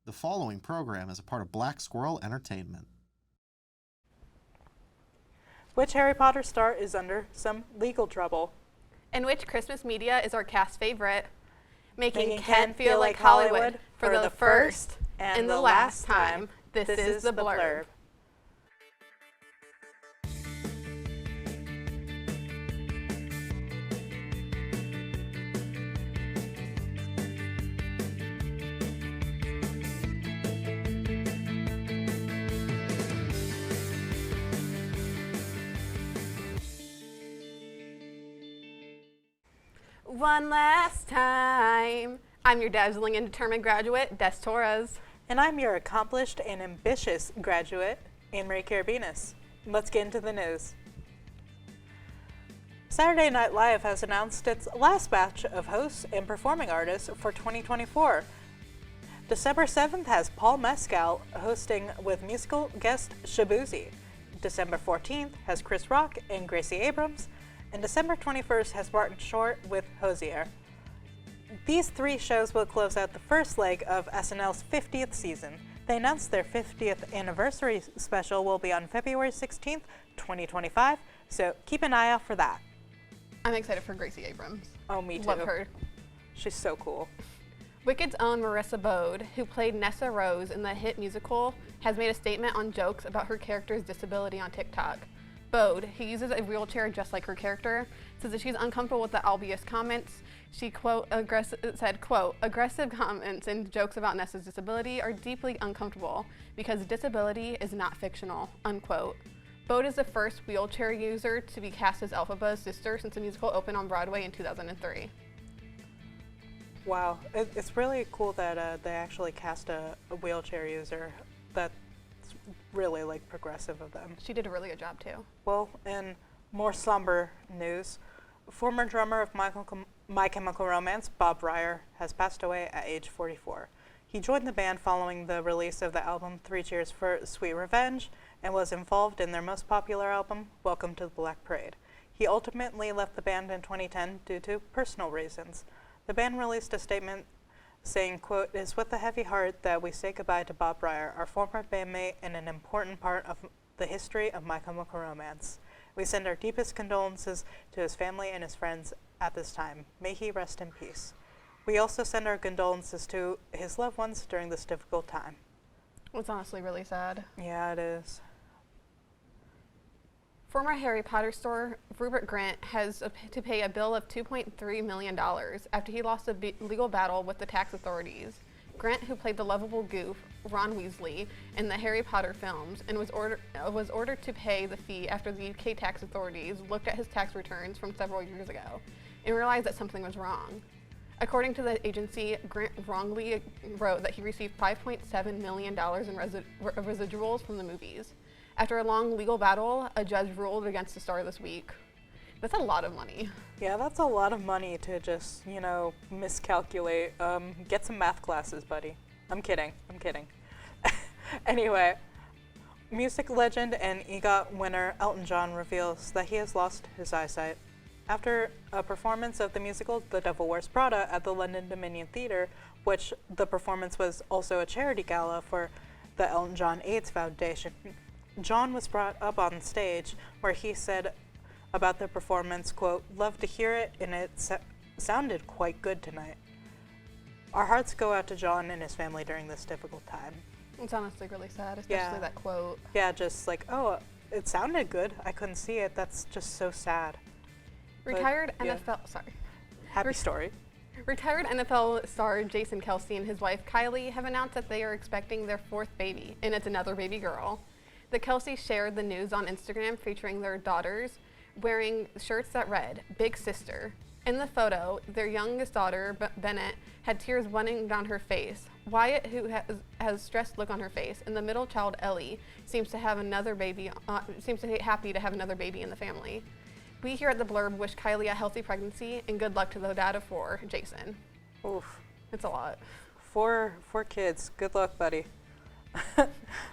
The following program is a part of Black Squirrel Entertainment. Which Harry Potter star is under some legal trouble? And which Christmas media is our cast favorite? Making Ken feel like Hollywood for the first and the last time. This is The Blurb. One last time. I'm your dazzling and determined graduate, Des Torres. And I'm your accomplished and ambitious graduate, Annemarie Karabinus. Let's get into the news. Saturday Night Live has announced its last batch of hosts and performing artists for 2024. December 7th has Paul Mescal hosting with musical guest Shabuzi. December 14th has Chris Rock and Gracie Abrams. And December 21st has Martin Short with Hozier. These three shows will close out the first leg of SNL's 50th season. They announced their 50th anniversary special will be on February 16th, 2025, so keep an eye out for that. I'm excited for Gracie Abrams. Oh, me too. Love her. She's so cool. Wicked's own Marissa Bode, who played Nessa Rose in the hit musical, has made a statement on jokes about her character's disability on TikTok. Bode, who uses a wheelchair just like her character, says that she's uncomfortable with the obvious comments. She said, quote, aggressive comments and jokes about Nessa's disability are deeply uncomfortable because disability is not fictional, unquote. Bode is the first wheelchair user to be cast as Elphaba's sister since the musical opened on Broadway in 2003. Wow, it's really cool that they actually cast a wheelchair user. That's really progressive of them. She did a really good job too. Well, in more somber news, former drummer of My Chemical Romance, Bob Ryer, has passed away at age 44. He joined the band following the release of the album 3 Cheers for Sweet Revenge and was involved in their most popular album, Welcome to the Black Parade. He ultimately left the band in 2010 due to personal reasons. The band released a statement saying, quote, "It is with a heavy heart that we say goodbye to Bob Ryer, our former bandmate and an important part of the history of My Chemical Romance. We send our deepest condolences to his family and his friends at this time. May he rest in peace. We also send our condolences to his loved ones during this difficult time." It's honestly really sad. Yeah, it is. Former Harry Potter star Rupert Grint has to pay a bill of $2.3 million after he lost a legal battle with the tax authorities. Grint, who played the lovable goof, Ron Weasley, in the Harry Potter films and was ordered to pay the fee after the UK tax authorities looked at his tax returns from several years ago and realized that something was wrong. According to the agency, Grint wrongly wrote that he received $5.7 million in residuals from the movies. After a long legal battle, a judge ruled against the star this week. That's a lot of money. Yeah, that's a lot of money to just, miscalculate. Get some math classes, buddy. I'm kidding. Anyway, music legend and EGOT winner Elton John reveals that he has lost his eyesight. After a performance of the musical The Devil Wears Prada at the London Dominion Theatre, which the performance was also a charity gala for the Elton John AIDS Foundation, John was brought up on stage where he said about the performance, quote, "Love to hear it, and it sounded quite good tonight." Our hearts go out to John and his family during this difficult time. It's honestly really sad, especially that quote. Yeah, just oh, it sounded good. I couldn't see it. That's just so sad. Retired but, NFL, sorry. Happy story. Retired NFL star Jason Kelce and his wife Kylie have announced that they are expecting their 4th baby, and it's another baby girl. The Kelce's shared the news on Instagram featuring their daughters wearing shirts that read, "Big Sister." In the photo, their youngest daughter, Bennett, had tears running down her face. Wyatt, who has stressed look on her face, and the middle child, Ellie, seems to have another baby. Seems to be happy to have another baby in the family. We here at The Blurb wish Kylie a healthy pregnancy and good luck to the dad of 4, Jason. Oof. It's a lot. 4 kids. Good luck, buddy.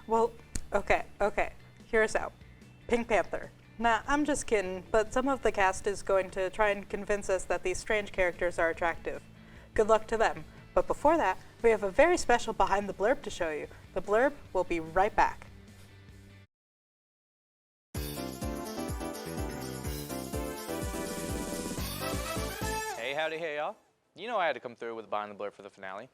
Well, okay. Here's out. Pink Panther. Nah, I'm just kidding, but some of the cast is going to try and convince us that these strange characters are attractive. Good luck to them. But before that, We have a very special Behind the Blurb to show you. The Blurb will be right back. Hey, howdy, hey, y'all. You know I had to come through with Behind the Blurb for the finale.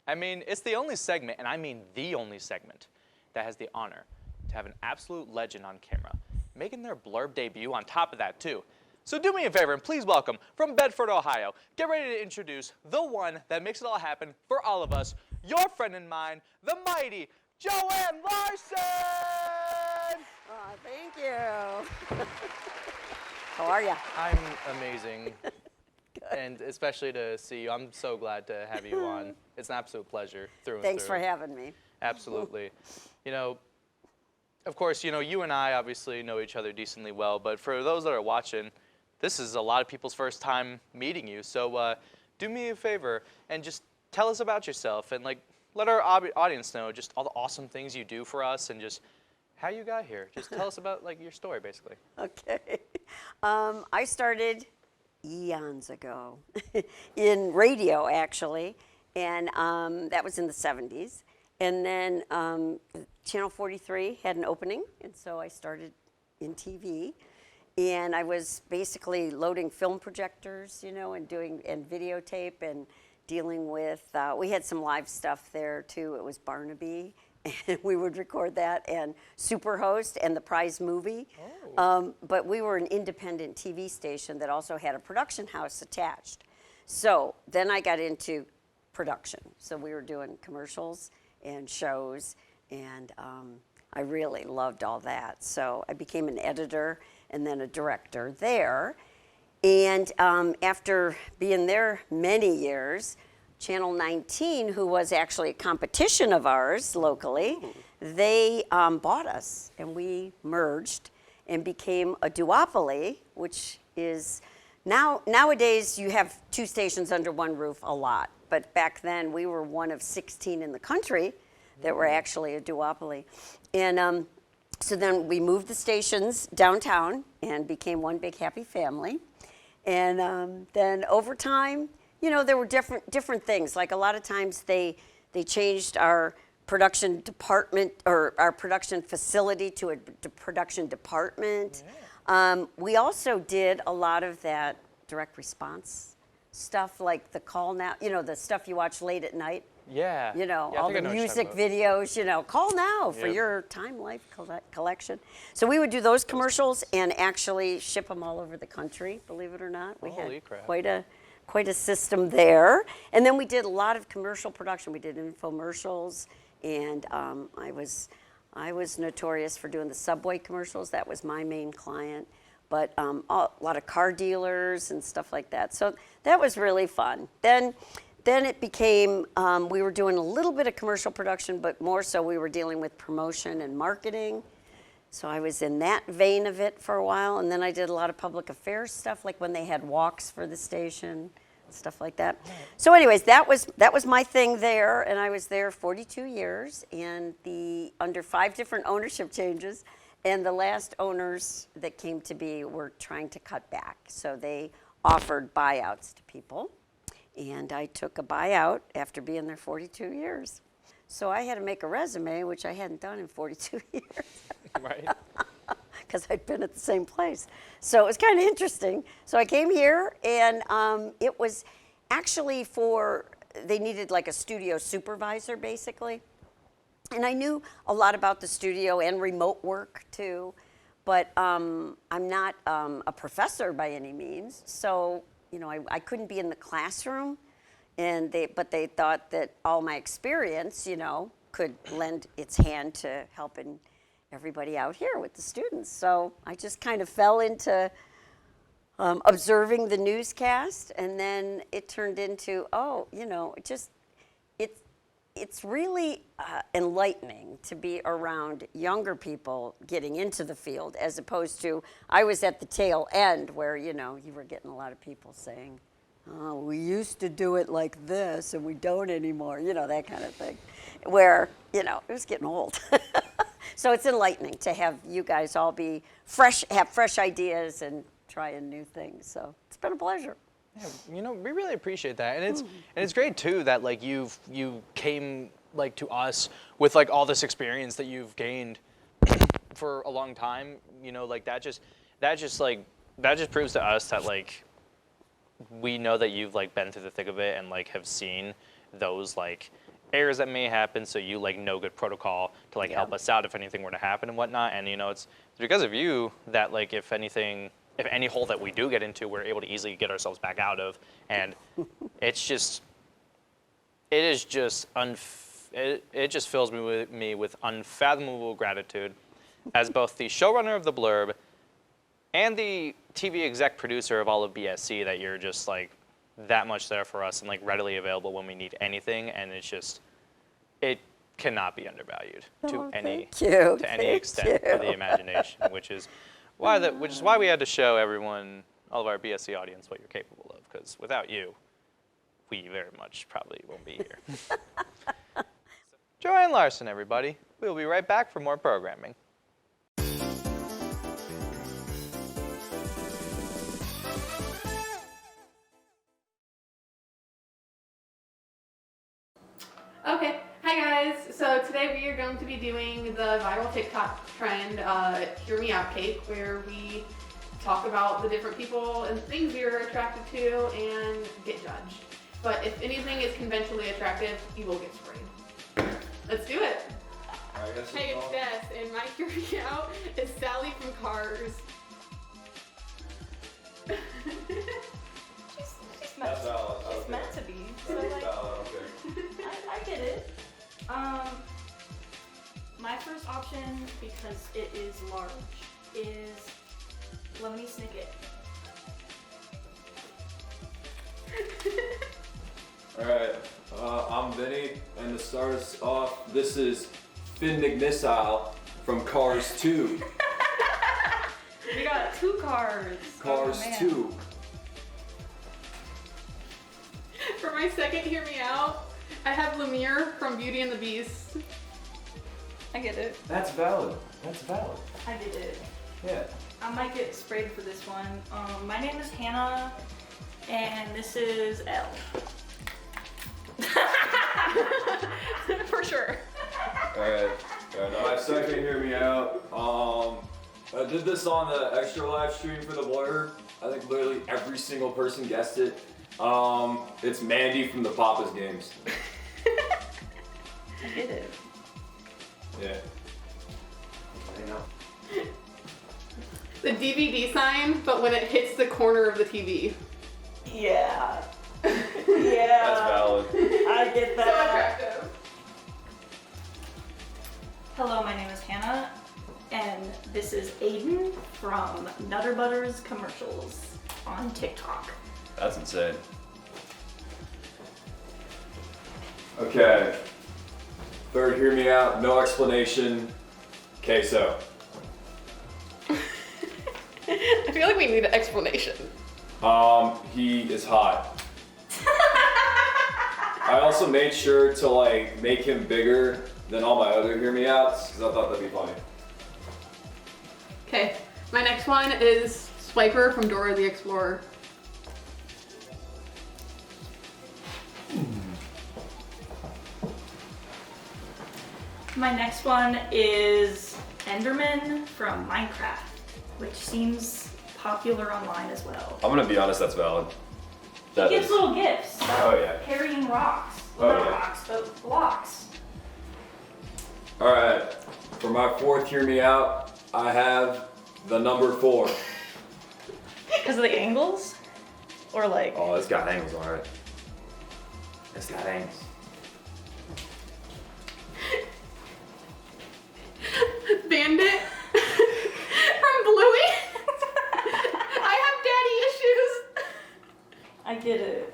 I mean, it's the only segment, and I mean the only segment, that has the honor to have an absolute legend on camera, making their Blurb debut on top of that, too. So do me a favor and please welcome, from Bedford, Ohio, get ready to introduce the one that makes it all happen for all of us, your friend and mine, the mighty Joanne Larson! Oh, thank you. How are you? I'm amazing. And especially to see you. I'm so glad to have you on. It's an absolute pleasure through and Thanks through. for having me. Absolutely. You know, of course, you know, you and I obviously know each other decently well, but for those that are watching, this is a lot of people's first time meeting you. So do me a favor and just tell us about yourself and like let our audience know just all the awesome things you do for us and just how you got here. Just tell us about like your story, basically. Okay. I started eons ago in radio, actually, and that was in the 70s. And then Channel 43 had an opening, and so I started in TV. And I was basically loading film projectors, you know, and videotape and dealing with, we had some live stuff there too. It was Barnaby, and we would record that, and Superhost and The Prize Movie. Oh. But we were an independent TV station that also had a production house attached. So then I got into production. So we were doing commercials and shows, and I really loved all that. So I became an editor and then a director there. And after being there many years, Channel 19, who was actually a competition of ours locally, they bought us, and we merged and became a duopoly, which is nowadays you have two stations under one roof a lot. But back then we were one of 16 in the country that were actually a duopoly. And so then we moved the stations downtown and became one big happy family. And then over time, you know, there were different things. Like a lot of times they changed our production department or our production facility to a production department. Yeah. We also did a lot of that direct response stuff, like the call now, you know, the stuff you watch late at night. Yeah. You know, yeah, all the music videos, you know, call now for your Time Life collection. So we would do those commercials and actually ship them all over the country, believe it or not. We Holy had crap. quite a system there. And then we did a lot of commercial production. We did infomercials, and I was notorious for doing the Subway commercials. That was my main client. But a lot of car dealers and stuff like that. So that was really fun. Then it became, we were doing a little bit of commercial production, but more so we were dealing with promotion and marketing. So I was in that vein of it for a while, and then I did a lot of public affairs stuff, like when they had walks for the station, stuff like that. So anyways, that was my thing there, and I was there 42 years, and under 5 different ownership changes, and the last owners that came to be were trying to cut back. So they offered buyouts to people. And I took a buyout after being there 42 years. So I had to make a resume, which I hadn't done in 42 years. Right. Because I'd been at the same place. So it was kind of interesting. So I came here, and it was actually they needed like a studio supervisor, basically. And I knew a lot about the studio and remote work, too. But I'm not a professor by any means. So you know, I couldn't be in the classroom, but they thought that all my experience, you know, could lend its hand to helping everybody out here with the students. So I just kind of fell into observing the newscast, and then it turned into, you know, it's really enlightening to be around younger people getting into the field, as opposed to, I was at the tail end where, you know, you were getting a lot of people saying, oh, we used to do it like this and we don't anymore, you know, that kind of thing, where, you know, it was getting old. So it's enlightening to have you guys all be have fresh ideas and trying new things. So it's been a pleasure. Yeah, you know, we really appreciate that, and it's great too that like you came like to us with like all this experience that you've gained for a long time. You know, like that just proves to us that like we know that you've like been through the thick of it and like have seen those like errors that may happen, so you like know good protocol to like help us out if anything were to happen and whatnot. And you know, it's because of you that like if any hole that we do get into, we're able to easily get ourselves back out of. And it just fills me with unfathomable gratitude as both the showrunner of The Blurb and the TV exec producer of all of BSC, that you're just like that much there for us and like readily available when we need anything. And it cannot be undervalued to any extent of the imagination, which is why we had to show everyone, all of our BSC audience, what you're capable of, because without you, we very much probably won't be here. Joanne Larson, everybody. We'll be right back for more programming. Okay, hi guys. So today we are going to be doing the viral TikTok trend, Hear Me Out Cake, where we talk about the different people and things we are attracted to and get judged. But if anything is conventionally attractive, you will get sprayed. Let's do it. Hey, it's Des, and my Hear Me Out is Sally from Cars. She's meant to be. So like, I get it. My first option, because it is large, is Lemony Snicket. Alright, I'm Vinny, and to start us off, this is Vinny from Cars 2. We got 2 cars. Cars 2. For my second Hear Me Out, I have Lemire from Beauty and the Beast. I get it. That's valid. I get it. Yeah. I might get sprayed for this one. My name is Hannah, and this is Elle. For sure. Alright, my second Hear Me Out. I did this on the extra live stream for the Blurb. I think literally every single person guessed it. It's Mandy from the Papa's Games. I get it. Yeah. I know. The DVD sign, but when it hits the corner of the TV. Yeah. Yeah. That's valid. I get So that. attractive. Hello, my name is Hannah, and this is Aiden from Nutter Butters commercials on TikTok. That's insane. Okay. Third, Hear Me Out, no explanation. Queso. I feel like we need an explanation. He is hot. I also made sure to like make him bigger than all my other Hear Me Outs because I thought that'd be funny. Okay, my next one is Swiper from Dora the Explorer. My next one is Enderman from Minecraft, which seems popular online as well. I'm gonna be honest, that's valid. He gives little gifts. Oh yeah. Carrying rocks. Well, Oh, not yeah. rocks, but blocks. Alright, for my fourth Hear Me Out, I have the number 4. Because of the angles? Or like... Oh, it's got angles, alright. It's got angles. Bandit from Bluey. I have daddy issues. I get it.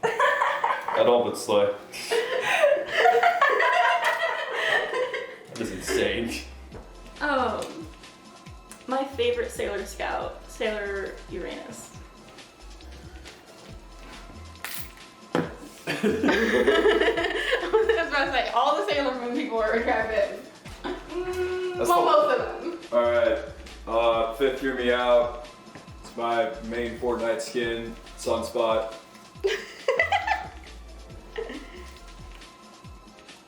I don't, but slay. That is insane. My favorite Sailor Scout, Sailor Uranus. I was about to say, all the Sailor Moon people are attractive. That's Well, the- most of them. Alright, fifth Hear Me Out. It's my main Fortnite skin, Sunspot.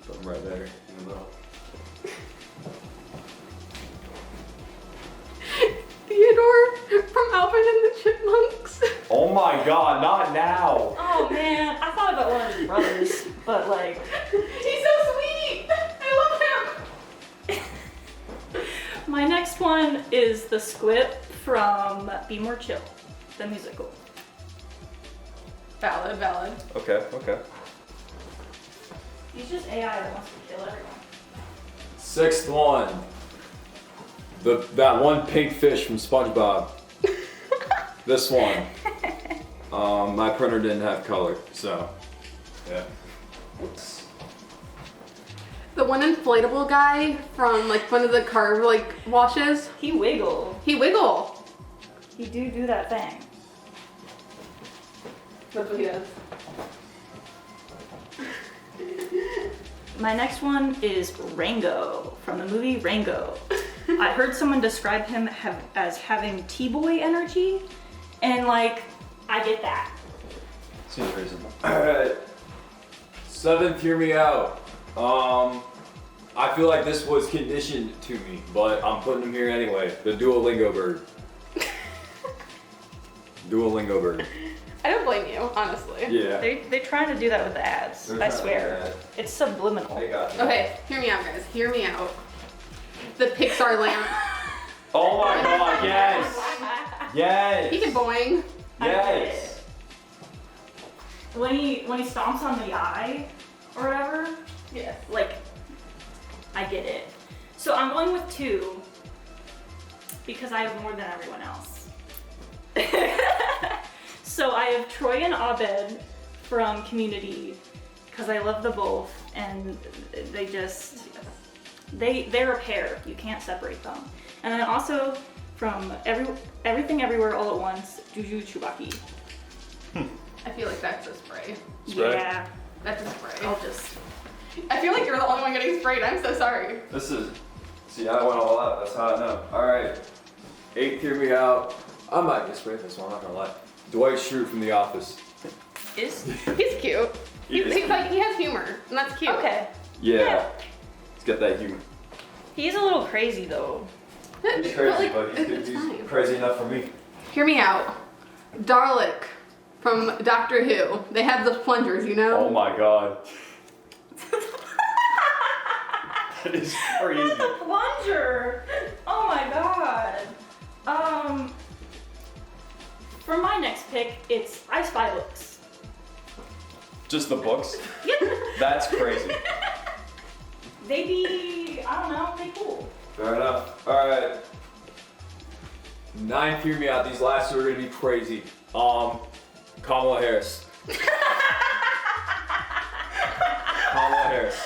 Put him right there in the middle. Theodore from Alvin and the Chipmunks. Oh my god, not now! Oh man, I thought about one of his brothers, but like, He's so sweet. I love him. my next one is the Squip from Be More Chill, the musical. Valid. Okay. He's just AI that wants to kill everyone. Sixth one. That one pink fish from SpongeBob. This one. My printer didn't have color, so yeah. The one inflatable guy from like one of the car like washes. He wiggle. He wiggle. He do that thing. That's what he does. My next one is Rango from the movie Rango. I heard someone describe him as having T-boy energy, and like, I get that. Seems reasonable. Alright. Seventh, hear me out. I feel like this was conditioned to me, but I'm putting him here anyway. The Duolingo bird. Duolingo bird. I don't blame you, honestly. Yeah. They're trying to do that with the ads. They're I trying to do swear. that. It's subliminal. I got you. Okay, hear me out, guys. Hear me out. The Pixar lamp. Oh my god, yes! Yes! He can boing. Yes! When he stomps on the eye or whatever, Yeah. like, I get it. So I'm going with 2 because I have more than everyone else. So I have Troy and Abed from Community because I love the both, and they're a pair. You can't separate them. And then also from Everything Everywhere All at Once, Juju Chewbacca. I feel like that's a spray. Spray? Yeah, That's a spray. I'll just. I feel like you're the only one getting sprayed. I'm so sorry. See, I went all out, that's how I know. Alright. 8th, hear me out. I might get sprayed this one, I'm not gonna lie. Dwight Schrute from The Office. Is He's cute. He is He's like, he has humor, and that's cute. okay. Yeah. He's got that humor. He's a little crazy though. He's crazy, but it's he's fine. crazy enough for me. Hear me out. Dalek from Doctor Who. They have the plungers, you know? Oh my god. That is crazy. The plunger. Oh my god. For my next pick, it's I Spy Books. Just the books? Yep. That's crazy. They be, I don't know, they cool. Fair enough. Alright. 9th, hear me out. These last two are gonna be crazy. Kamala Harris. Kamala Harris.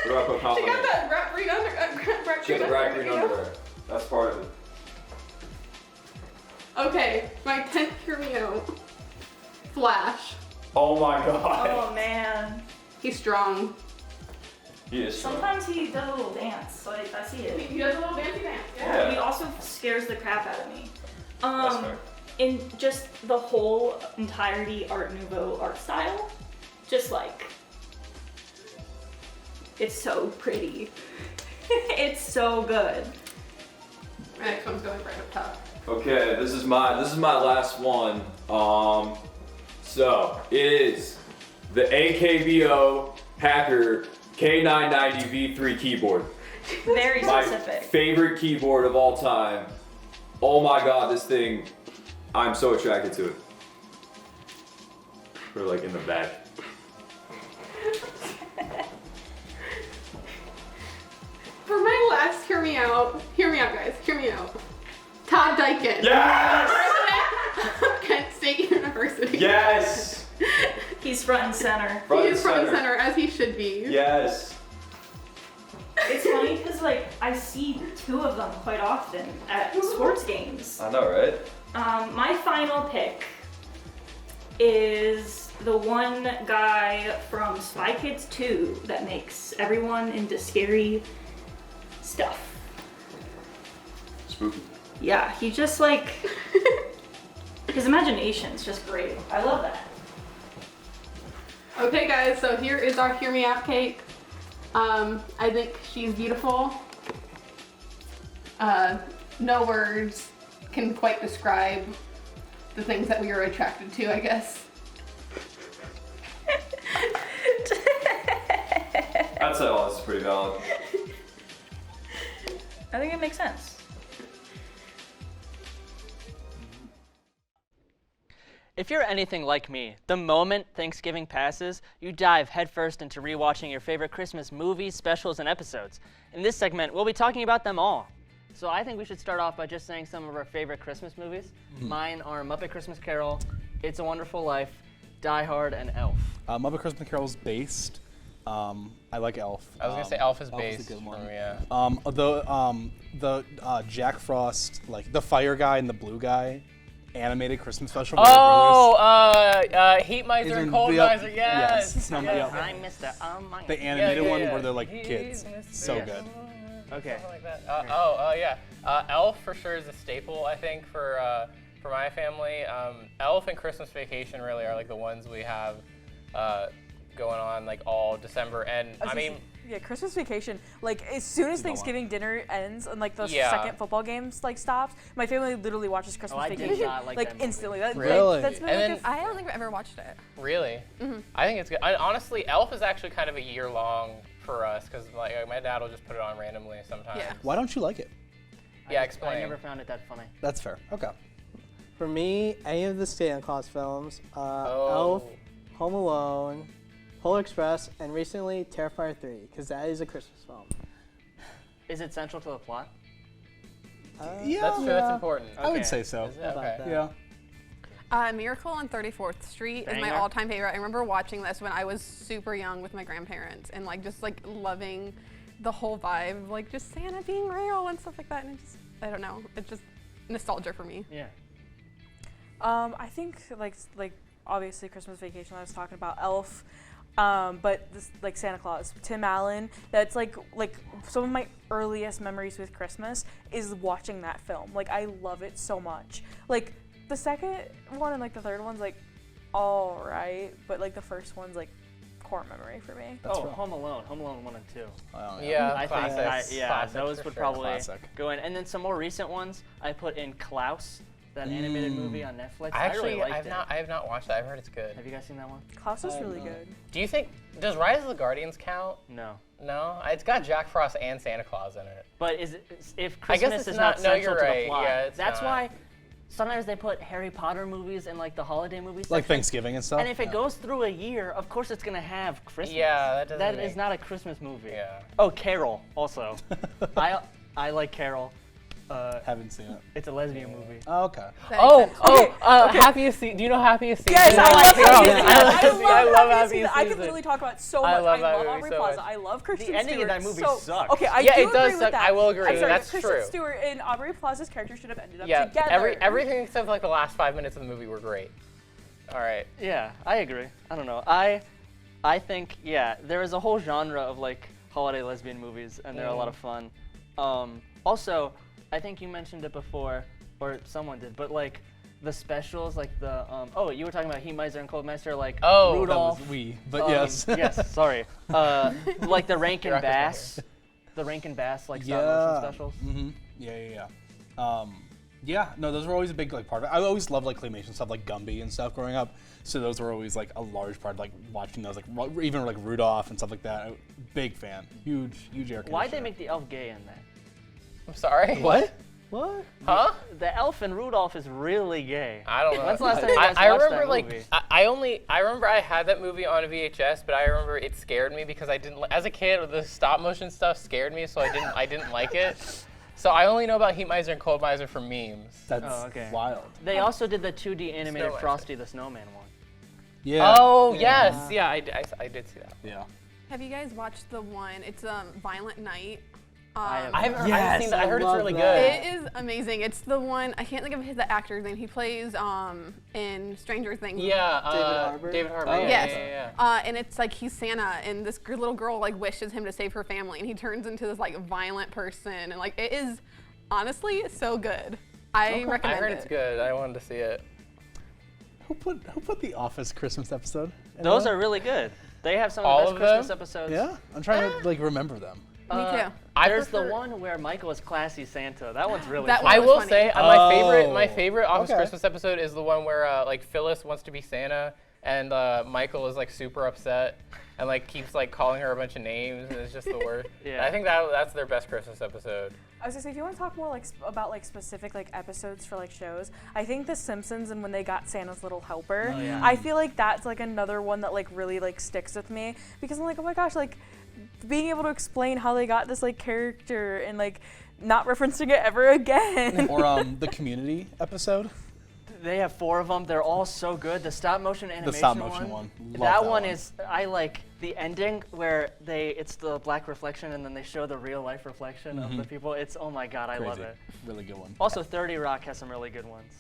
Where do I put Kamala She got Harris? that rat green under. She had the bright green underwear. That's part of it. Okay, my 10th, hear me out. Flash. Oh my god. Oh man. He's strong. He is strong. Sometimes he does a little dance, so I see it. He does a little dancey dance. Yeah. He also scares the crap out of me. That's fair. In just the whole entirety Art Nouveau art style, just like, it's so pretty. It's so good. My next one's going right up top. Okay, this is my last one. So it is the AKBO Hacker K990 V3 keyboard. Very My specific. favorite keyboard of all time. Oh my god, this thing, I'm so attracted to it. Put it like in the back. For my last, hear me out, guys, hear me out. Todd Dykin. Yes! President of Kent State University. Yes! He's front and center. Front He and is front and center. center, as he should be. Yes. It's funny because like I see 2 of them quite often at sports games. I know, right? My final pick is the one guy from Spy Kids 2 that makes everyone into scary stuff. Spooky. Yeah, he just like, his imagination's just great. I love that. Okay, guys, so here is our Hear Me Out cake. I think she's beautiful. No words can quite describe the things that we were attracted to, I guess. I'd say all this is pretty valid. I think it makes sense. If you're anything like me, the moment Thanksgiving passes, you dive headfirst into rewatching your favorite Christmas movies, specials, and episodes. In this segment, we'll be talking about them all. So I think we should start off by just saying some of our favorite Christmas movies. Mine are Muppet Christmas Carol, It's a Wonderful Life, Die Hard, and Elf. Muppet Christmas Carol's based. I like Elf. I was gonna say Elf is Elf based. is a good one. Yeah. The Jack Frost, like the fire guy and the blue guy, animated Christmas special. Heat Miser and Cold Miser. Yes. Yes. I'm Mr. Almighty. The animated yeah, one yeah. where they're like kids. So Yeah. good. Okay. Something like that. Yeah. Elf for sure is a staple, I think, for my family. Elf and Christmas Vacation really are like the ones we have going on like all December. And I mean, yeah, Christmas Vacation. Like as soon as Thanksgiving dinner ends and like the Yeah. second football games like stops, my family literally watches Christmas I did Vacation not like that movie. instantly. That, Really? that's been And like then- I don't think I've ever watched it. really, I think it's good. Honestly, Elf is actually kind of a year long for us because like my dad will just put it on randomly sometimes. Yeah. Why don't you like it? Yeah, explain. I never found it that funny. That's fair. Okay. For me, any of the Santa Claus films, Elf, Home Alone, Polar Express, and recently Terrifier 3, because that is a Christmas film. Is it central to the plot? Yeah. That's true. That's important. I would say so. Is it? How about Okay. that? Yeah. Miracle on 34th Street is my Banger. all-time favorite. I remember watching this when I was super young with my grandparents and like just like loving the whole vibe, like just Santa being real and stuff like that. And it just, I don't know, it's just nostalgia for me. Yeah. I think like obviously Christmas Vacation. I was talking about Elf, but this like Santa Claus, Tim Allen. That's like some of my earliest memories with Christmas is watching that film. Like I love it so much. Like the second one and like the third one's like all right, but like the first one's like core memory for me. That's oh, right. Home Alone 1 and 2. Yeah, I think classics. Classics those for would sure. probably Classic. go in. And then some more recent ones, I put in Klaus, that animated movie on Netflix. I Actually, really liked it. I have not watched that. I've heard it's good. Have you guys seen that one? Klaus is really good. Do you think does Rise of the Guardians count? No. No, it's got Jack Frost and Santa Claus in it. But if I guess Christmas it's is not- not no, central you're to right. the plot, Yeah, it's that's not. why sometimes they put Harry Potter movies in like the holiday movies. Like section. Thanksgiving and stuff. And if it goes through a year, of course it's gonna have Christmas. Yeah, that doesn't That make- is not a Christmas movie. Yeah. Oh, Carol also. I like Carol. Haven't seen it. It's a lesbian movie. Oh, okay. Happiest Season. Do you know Happiest Season? Yes, I love Happy Season. I love Happy Happy Season. I could Season. literally talk about so I much. love I that love movie Aubrey so Plaza. much. I love Kristen ending Stewart. of that movie so, sucks. Okay, I Yeah, do it does agree with suck. that. I will agree. I'm sorry, That's Kristen true. Stewart and Aubrey Plaza's character should have ended up Yeah, together. everything except for like the last 5 minutes of the movie were great. All right. Yeah, I agree. I don't know. I think there is a whole genre of like holiday lesbian movies, and they're a lot of fun. Also, I think you mentioned it before, or someone did, but like the specials, like the you were talking about Heat Miser and Cold Miser, like Rudolph. That was we, but yes. Yes, sorry. Like the Rankin Rock is not Bass, the Rankin Bass like stop motion specials. Mm-hmm. Yeah. No, those were always a big like part of it. I always loved like claymation stuff, like Gumby and stuff growing up. So those were always like a large part, like watching those, like even like Rudolph and stuff like that. Big fan, huge air conditioner. Why'd they make the elf gay in that? I'm sorry. What? What? Huh? The elf in Rudolph is really gay. I don't know. When's the last time you guys I watched remember that like movie? I remember I had that movie on a VHS, but I remember it scared me because I didn't as a kid the stop motion stuff scared me, so I didn't like it. So I only know about Heat Miser and Cold Miser from memes. That's wild. They also did the 2D animated Snowman. Frosty the Snowman one. Yeah. Oh yes, yeah, I did see that. Yeah. Have you guys watched the one? It's Violent Night. I I haven't Yes, seen that. I I heard it's love really that. good. It is amazing. It's the one I can't think of the actor's name. He plays in Stranger Things. Yeah, David Harbour. Yeah, Yes. yeah. And it's like he's Santa, and this little girl like wishes him to save her family, and he turns into this like violent person, and like it is honestly so good. I I recommend heard it. it's good. I wanted to see it. Who put the Office Christmas episode? Those are really good. They have some All of the of best Christmas them? episodes. Yeah, I'm trying to like remember them. Me too. There's prefer- the one where Michael is classy Santa. That one's really That fun. I was will funny. say my favorite Office okay. Christmas episode is the one where like Phyllis wants to be Santa and Michael is like super upset and like keeps like calling her a bunch of names and it's just the worst. Yeah. I think that's their best Christmas episode. I was gonna say, if you want to talk more like about like specific like episodes for like shows, I think The Simpsons and when they got Santa's Little Helper, Oh, yeah. I feel like that's like another one that like really like sticks with me because I'm like, oh my gosh, like being able to explain how they got this like character and like not referencing it ever again. Or the Community episode. They have 4 of them. They're all so good. The stop motion animation stop motion one. Love That that one one. is, I like the ending where it's the black reflection and then they show the real life reflection of the people. It's, oh my God, I love Crazy. it. Really good one. Also, 30 Rock has some really good ones.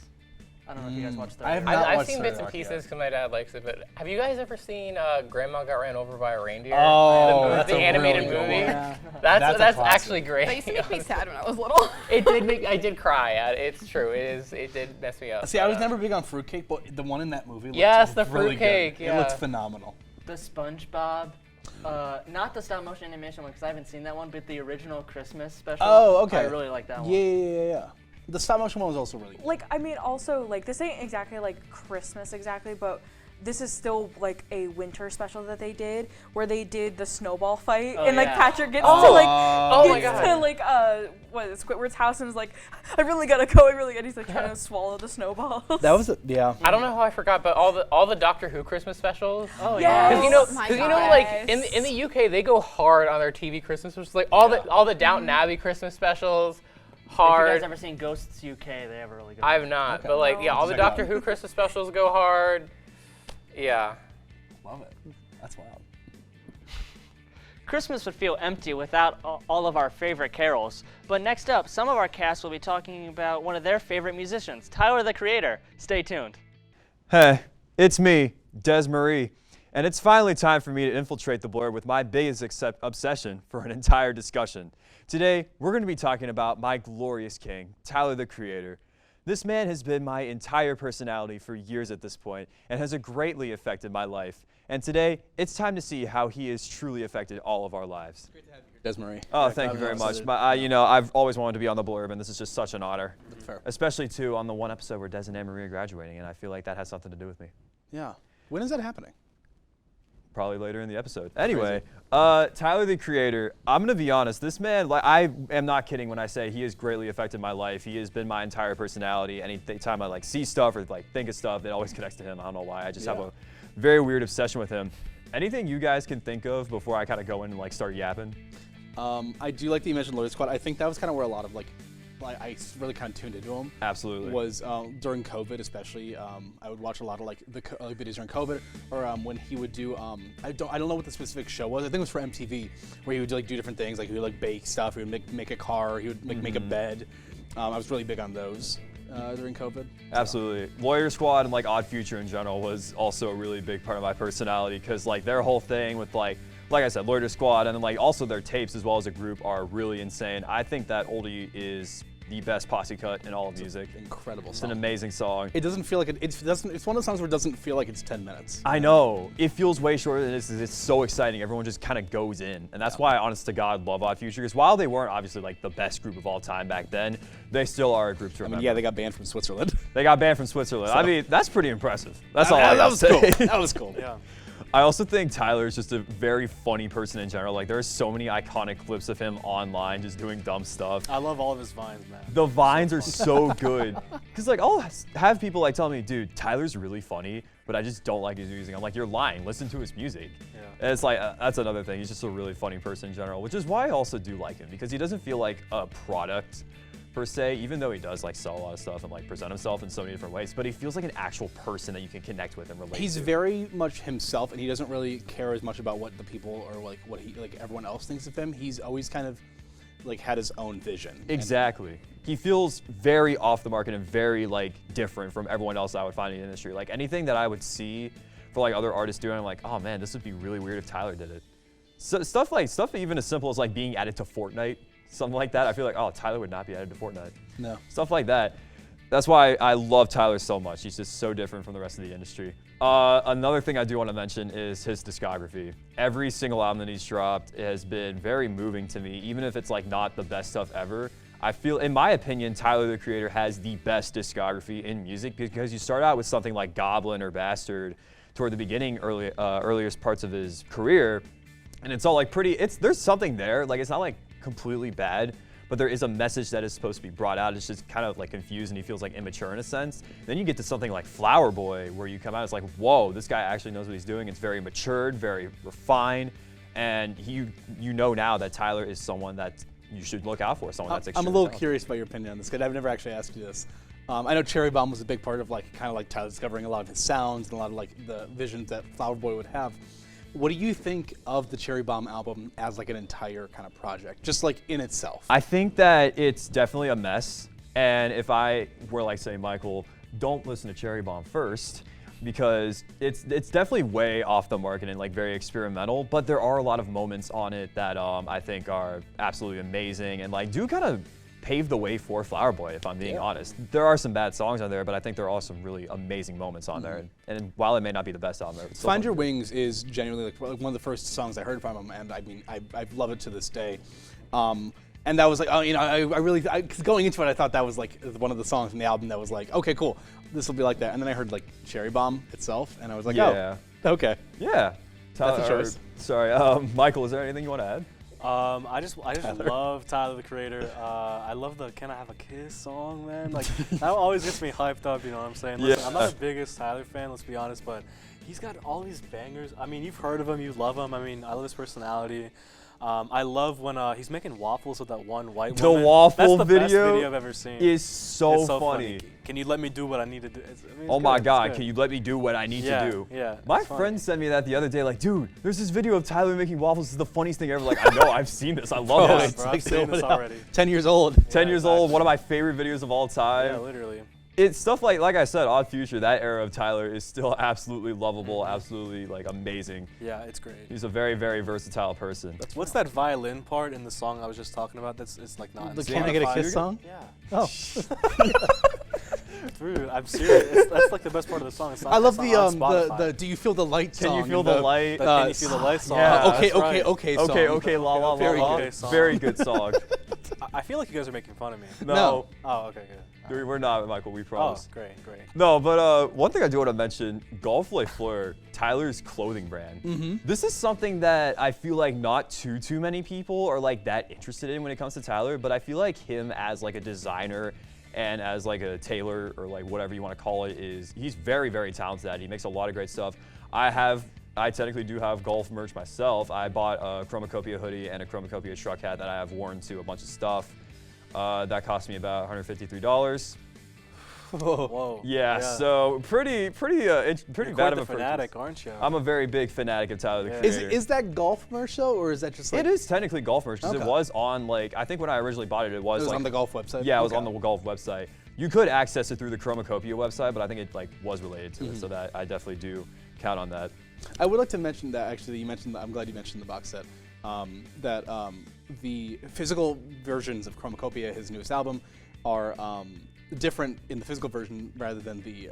I don't know if you guys watched 30 I have Rock. not I've watched seen 30 bits and Rock yet. pieces because my dad likes it, but have you guys ever seen Grandma Got Ran Over by a Reindeer? Oh, the, that's the a animated really good movie. one. Yeah. That's That's a actually classic. great. That used to make me sad when I was little. It did make I did cry. It's true. It did mess me up. See, I was but, never big on fruitcake, but the one in that movie looks Yes, the really fruitcake, good. yeah. It looks phenomenal. The SpongeBob, not the stop motion animation one because I haven't seen that one, but the original Christmas special. Oh, okay. I really like that one. Yeah. The stop motion one was also really good. Like, I mean, also, like, this ain't exactly like Christmas exactly, but this is still like a winter special that they did where they did the snowball fight Oh, and like yeah. Patrick gets to like Oh my gets God. to like what is it, Squidward's house and is like, I really gotta go, and he's like trying to swallow the snowballs. That was yeah. I don't know how I forgot, but all the Doctor Who Christmas specials. Oh, Yes. Because you know, like Yes. in the UK they go hard on their TV Christmas specials, like all the Downton Abbey Christmas specials, If you hard. guys ever seen Ghosts UK, they have a really good I one. have not, Okay. but like yeah, all the Check it out. Doctor Who Christmas specials go hard. Yeah. Love it. That's wild. Christmas would feel empty without all of our favorite carols. But next up, some of our cast will be talking about one of their favorite musicians, Tyler the Creator. Stay tuned. Hey, it's me, Des Marie, and it's finally time for me to infiltrate the blurb with my biggest obsession for an entire discussion. Today, we're going to be talking about my glorious king, Tyler the Creator. This man has been my entire personality for years at this point and has greatly affected my life. And today, it's time to see how he has truly affected all of our lives. Great to have you here, Desmarie. Oh, thank you very much. I've always wanted to be on the blurb, and this is just such an honor. Fair. Especially, too, on the one episode where Des and Annemarie are graduating, and I feel like that has something to do with me. Yeah. When is that happening? Probably later in the episode. Anyway, Tyler the Creator, I'm gonna be honest, this man, like, I am not kidding when I say he has greatly affected my life. He has been my entire personality. Anytime I like see stuff or like think of stuff, it always connects to him. I don't know why. I just have a very weird obsession with him. Anything you guys can think of before I kind of go in and like start yapping? I do like that you mentioned Lawyer Squad. I think that was kind of where a lot of like I really kind of tuned into him. Absolutely. Was during COVID, especially. I would watch a lot of like the videos during COVID, or when he would do. I don't know what the specific show was. I think it was for MTV, where he would do different things. Like he would like bake stuff. He would make a car. He would make a bed. I was really big on those during COVID. Absolutely. Lawyer Squad and like Odd Future in general was also a really big part of my personality because like their whole thing with like I said, Lawyer Squad and then like also their tapes as well as a group are really insane. I think that Oldie is the best posse cut in all of music. Incredible It's song. an amazing song. It doesn't feel like it's one of those songs where it doesn't feel like it's 10 minutes. I know. It feels way shorter than it is. It's so exciting. Everyone just kind of goes in. And that's why, honest to God, love Odd Future. Because while they weren't obviously like the best group of all time back then, they still are a group to remember. Yeah, they got banned from Switzerland. They got banned from Switzerland. So- I mean, that's pretty impressive. That's all I that gotta was say. cool. That was cool. Yeah. I also think Tyler is just a very funny person in general. Like, there are so many iconic clips of him online just doing dumb stuff. I love all of his vines, man. The vines are so good. Because, like, I'll have people, like, tell me, dude, Tyler's really funny, but I just don't like his music. I'm like, you're lying. Listen to his music. Yeah. And it's like, that's another thing. He's just a really funny person in general, which is why I also do like him, because he doesn't feel like a product per se, even though he does like sell a lot of stuff and like present himself in so many different ways, but he feels like an actual person that you can connect with and relate He's to. very much himself, and he doesn't really care as much about what the people or like what he like everyone else thinks of him. He's always kind of like had his own vision. Exactly. He feels very off the market and very like different from everyone else I would find in the industry. Like anything that I would see for like other artists doing, I'm like, oh man, this would be really weird if Tyler did it. So stuff even as simple as like being added to Fortnite, something like that. I feel like, oh, Tyler would not be added to Fortnite. No. Stuff like that. That's why I love Tyler so much. He's just so different from the rest of the industry. Another thing I do want to mention is his discography. Every single album that he's dropped has been very moving to me, even if it's like not the best stuff ever. I feel, in my opinion, Tyler the Creator has the best discography in music because you start out with something like Goblin or Bastard toward the beginning, earliest parts of his career, and it's all like pretty, there's something there, like it's not like completely bad, but there is a message that is supposed to be brought out. It's just kind of like confused and he feels like immature in a sense. Then you get to something like Flower Boy where you come out, it's like, whoa, this guy actually knows what he's doing. It's very matured, very refined, and you know now that Tyler is someone that you should look out for, someone that's I'm a extremely little talented. curious about your opinion on this, because I've never actually asked you this. I know Cherry Bomb was a big part of like kind of like Tyler discovering a lot of his sounds and a lot of like the visions that Flower Boy would have. What do you think of the Cherry Bomb album as like an entire kind of project, just like in itself? I think that it's definitely a mess, and if I were like say, Michael, don't listen to Cherry Bomb first, because it's definitely way off the mark and like very experimental, but there are a lot of moments on it that I think are absolutely amazing and like do kind of pave the way for Flower Boy, if I'm being honest. There are some bad songs on there, but I think there are some really amazing moments on there. And while it may not be the best album, it's still Find fun. Your Wings is genuinely like one of the first songs I heard from him, and I mean, I love it to this day. And that was like, oh, you know, I really, cause going into it, I thought that was like one of the songs from the album that was like, okay, cool, this will be like that. And then I heard like Cherry Bomb itself, and I was like, oh, okay. Yeah. That's a choice. Sorry, Michael, is there anything you want to add? I just love Tyler the Creator. I love the "Can I Have a Kiss" song, man. Like that always gets me hyped up. You know what I'm saying? Listen, I'm not the biggest Tyler fan, let's be honest, but he's got all these bangers. I mean, you've heard of him, you love him. I mean, I love his personality. I love when he's making waffles with that one white woman. The waffle That's the best video video I've ever seen. is so It's so funny. Can you let me do what I need to do? Oh my God, can you let me do what I need to do? Yeah. My friend sent me that the other day, like, dude, there's this video of Tyler making waffles. This is the funniest thing ever. Like, I know, I've seen this. I love it. Bro, I've seen this already. 10 years old. 10 years old, one of my favorite videos of all time. Yeah, literally. It's stuff like I said, Odd Future, that era of Tyler is still absolutely lovable, absolutely like amazing. Yeah, it's great. He's a very, very versatile person. What's that violin part in the song I was just talking about? It's like not. The Can I Get a Kiss song? Yeah. Oh. Dude, I'm serious. That's like the best part of the song. It's not, I love it's not on the Spotify. Do You Feel the Light song? Can you feel the light? Can you feel the light song? Yeah, okay, that's right. okay song. Okay, la la la Very la. good song. Very good song. I feel like you guys are making fun of me. No. Oh, okay, good. We're not, Michael, we promise. Oh, great. No, but one thing I do want to mention, Golf Le Fleur, Tyler's clothing brand. This is something that I feel like not too many people are like that interested in when it comes to Tyler, but I feel like him as like a designer and as like a tailor or like whatever you want to call it he's very, very talented at it. He makes a lot of great stuff. I technically do have golf merch myself. I bought a Chromacopia hoodie and a Chromacopia truck hat that I have worn to a bunch of stuff. That cost me about $153. Whoa. Yeah, so pretty You're bad quite of the a purchase. fanatic, aren't you? I'm a very big fanatic of Tyler the Creator. Is that golf merch though, or is that just like? It is technically golf merch because Okay. it was on like I think when I originally bought it, it was like on the golf website. Yeah, it was Okay. on the golf website. You could access it through the Chromacopia website, but I think it like was related to it, so that I definitely do count on that. I would like to mention that actually. You mentioned. I'm glad you mentioned the box set. That the physical versions of Chromacopia, his newest album, are different in the physical version rather than the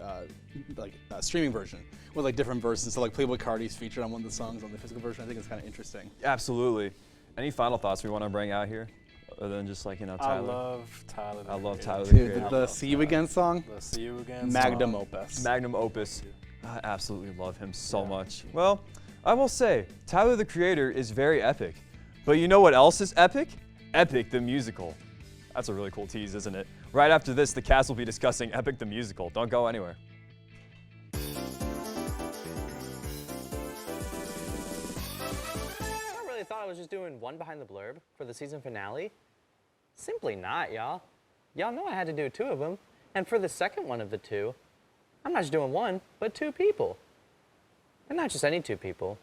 streaming version, with like different versions. So like Playboy Cardi's featured on one of the songs on the physical version. I think it's kind of interesting. Absolutely. Any final thoughts we want to bring out here, other than just like Tyler? I love Tyler. I love Tyler. Dude, the See You Again song. The See You Again. Magnum song. opus. Magnum opus. I absolutely love him so much. Well, I will say, Tyler the Creator is very epic. But you know what else is epic? Epic the Musical. That's a really cool tease, isn't it? Right after this, the cast will be discussing Epic the Musical. Don't go anywhere. I really thought I was just doing one Behind the Blurb for the season finale. Simply not, y'all. Y'all know I had to do 2 of them. And for the second one of the 2, I'm not just doing 1, but 2 people. And not just any 2 people,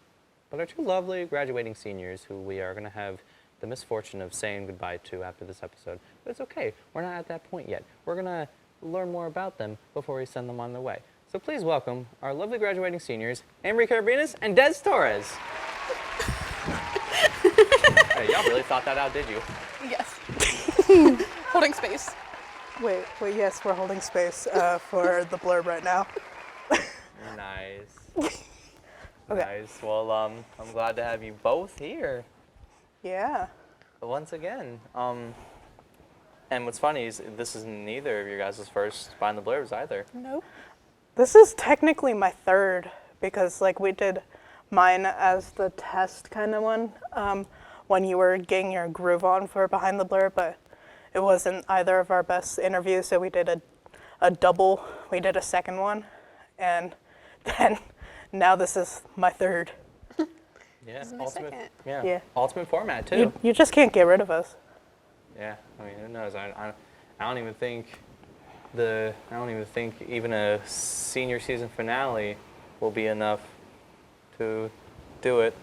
but our 2 lovely graduating seniors who we are going to have the misfortune of saying goodbye to after this episode. But it's okay, we're not at that point yet. We're going to learn more about them before we send them on their way. So please welcome our lovely graduating seniors, Annemarie Karabinus and Des Torres. Hey, y'all really thought that out, did you? Yes. Holding space. Wait, yes, we're holding space for the blurb right now. Nice. Okay. Nice. Well, I'm glad to have you both here Yeah. once again. And what's funny is this is neither of your guys' first Behind the Blurbs either. Nope. This is technically my third because like we did mine as the test kind of one when you were getting your groove on for Behind the Blurb, but it wasn't either of our best interviews, so we did a double. We did a second one, and then now this is my third. Yeah, This is my second. Yeah. Ultimate format too. You just can't get rid of us. Yeah, I mean, who knows? I don't even think even a senior season finale will be enough to do it.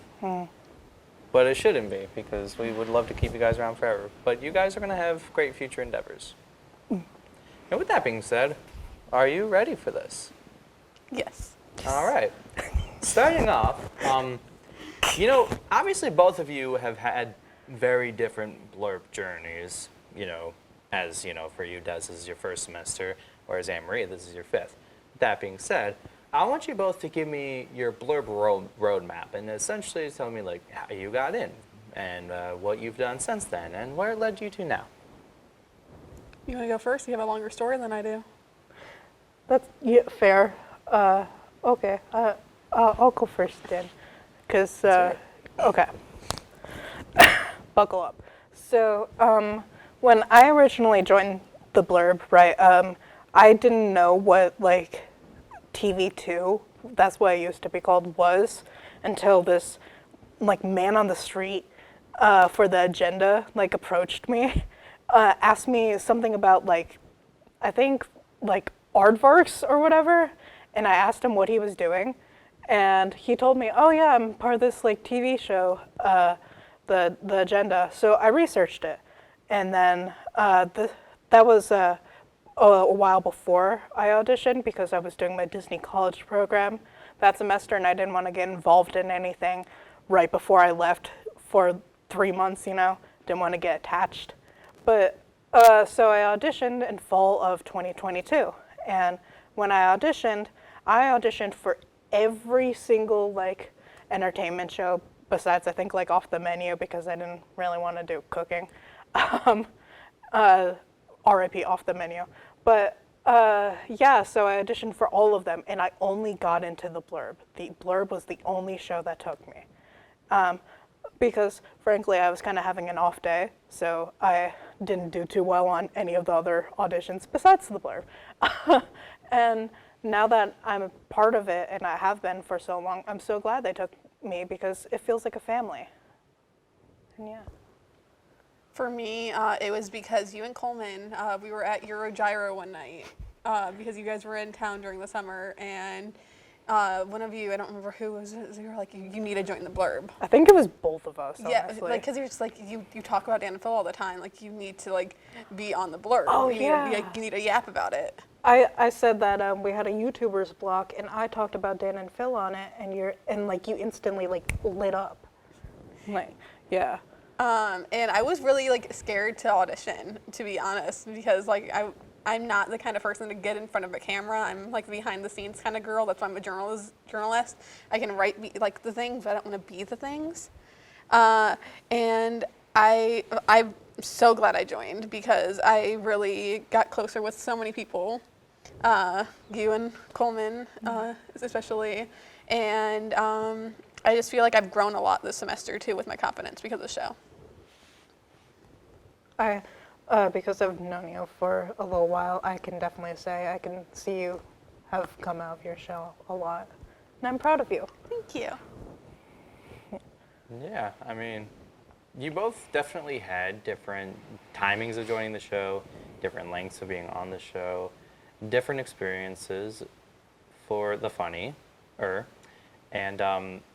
But it shouldn't be, because we would love to keep you guys around forever. But you guys are going to have great future endeavors. And with that being said, are you ready for this? Yes. All right. Starting off, obviously both of you have had very different blurb journeys, as, for you, Des, this is your first semester, whereas Annemarie, this is your fifth. That being said, I want you both to give me your blurb roadmap and essentially tell me, like, how you got in and what you've done since then and where it led you to now. You want to go first? You have a longer story than I do. That's fair. Okay. I'll go first then, because okay. Buckle up. So when I originally joined the Blurb, right, I didn't know what like TV2, that's what it used to be called, was until this like man on the street for the agenda like approached me, asked me something about like I think like aardvarks or whatever, and I asked him what he was doing, and he told me, oh yeah, I'm part of this like TV show, the agenda. So I researched it, and then that was a while before I auditioned because I was doing my Disney college program that semester, and I didn't want to get involved in anything right before I left for 3 months, didn't want to get attached. But so I auditioned in fall of 2022, and when I auditioned for every single like entertainment show besides I think like Off the Menu because I didn't really want to do cooking. RIP Off the Menu. But yeah, so I auditioned for all of them, and I only got into the Blurb. The Blurb was the only show that took me. Because frankly, I was kind of having an off day, so I didn't do too well on any of the other auditions besides the Blurb. And now that I'm a part of it, and I have been for so long, I'm so glad they took me because it feels like a family. And yeah. For me, it was because you and Coleman, we were at Eurogyro one night because you guys were in town during the summer, and one of you, I don't remember who was it, you were like, you need to join the Blurb. I think it was both of us, Yeah, honestly. like, because you're just like, you talk about Dan and Phil all the time, like, you need to, like, be on the Blurb. Oh, you yeah. Need to you need to yap about it. I said that we had a YouTubers block, and I talked about Dan and Phil on it, and you instantly like lit up. Like, yeah. And I was really like scared to audition, to be honest, because like I'm not the kind of person to get in front of a camera. I'm like behind the scenes kind of girl. That's why I'm a journalist. I can write like the things, but I don't want to be the things. And I'm so glad I joined because I really got closer with so many people, you and Coleman especially, and I just feel like I've grown a lot this semester too with my confidence because of the show. Because I've known you for a little while, I can definitely say I can see you have come out of your shell a lot, and I'm proud of you. Thank you. Yeah, I mean, you both definitely had different timings of joining the show, different lengths of being on the show, different experiences for the funny, and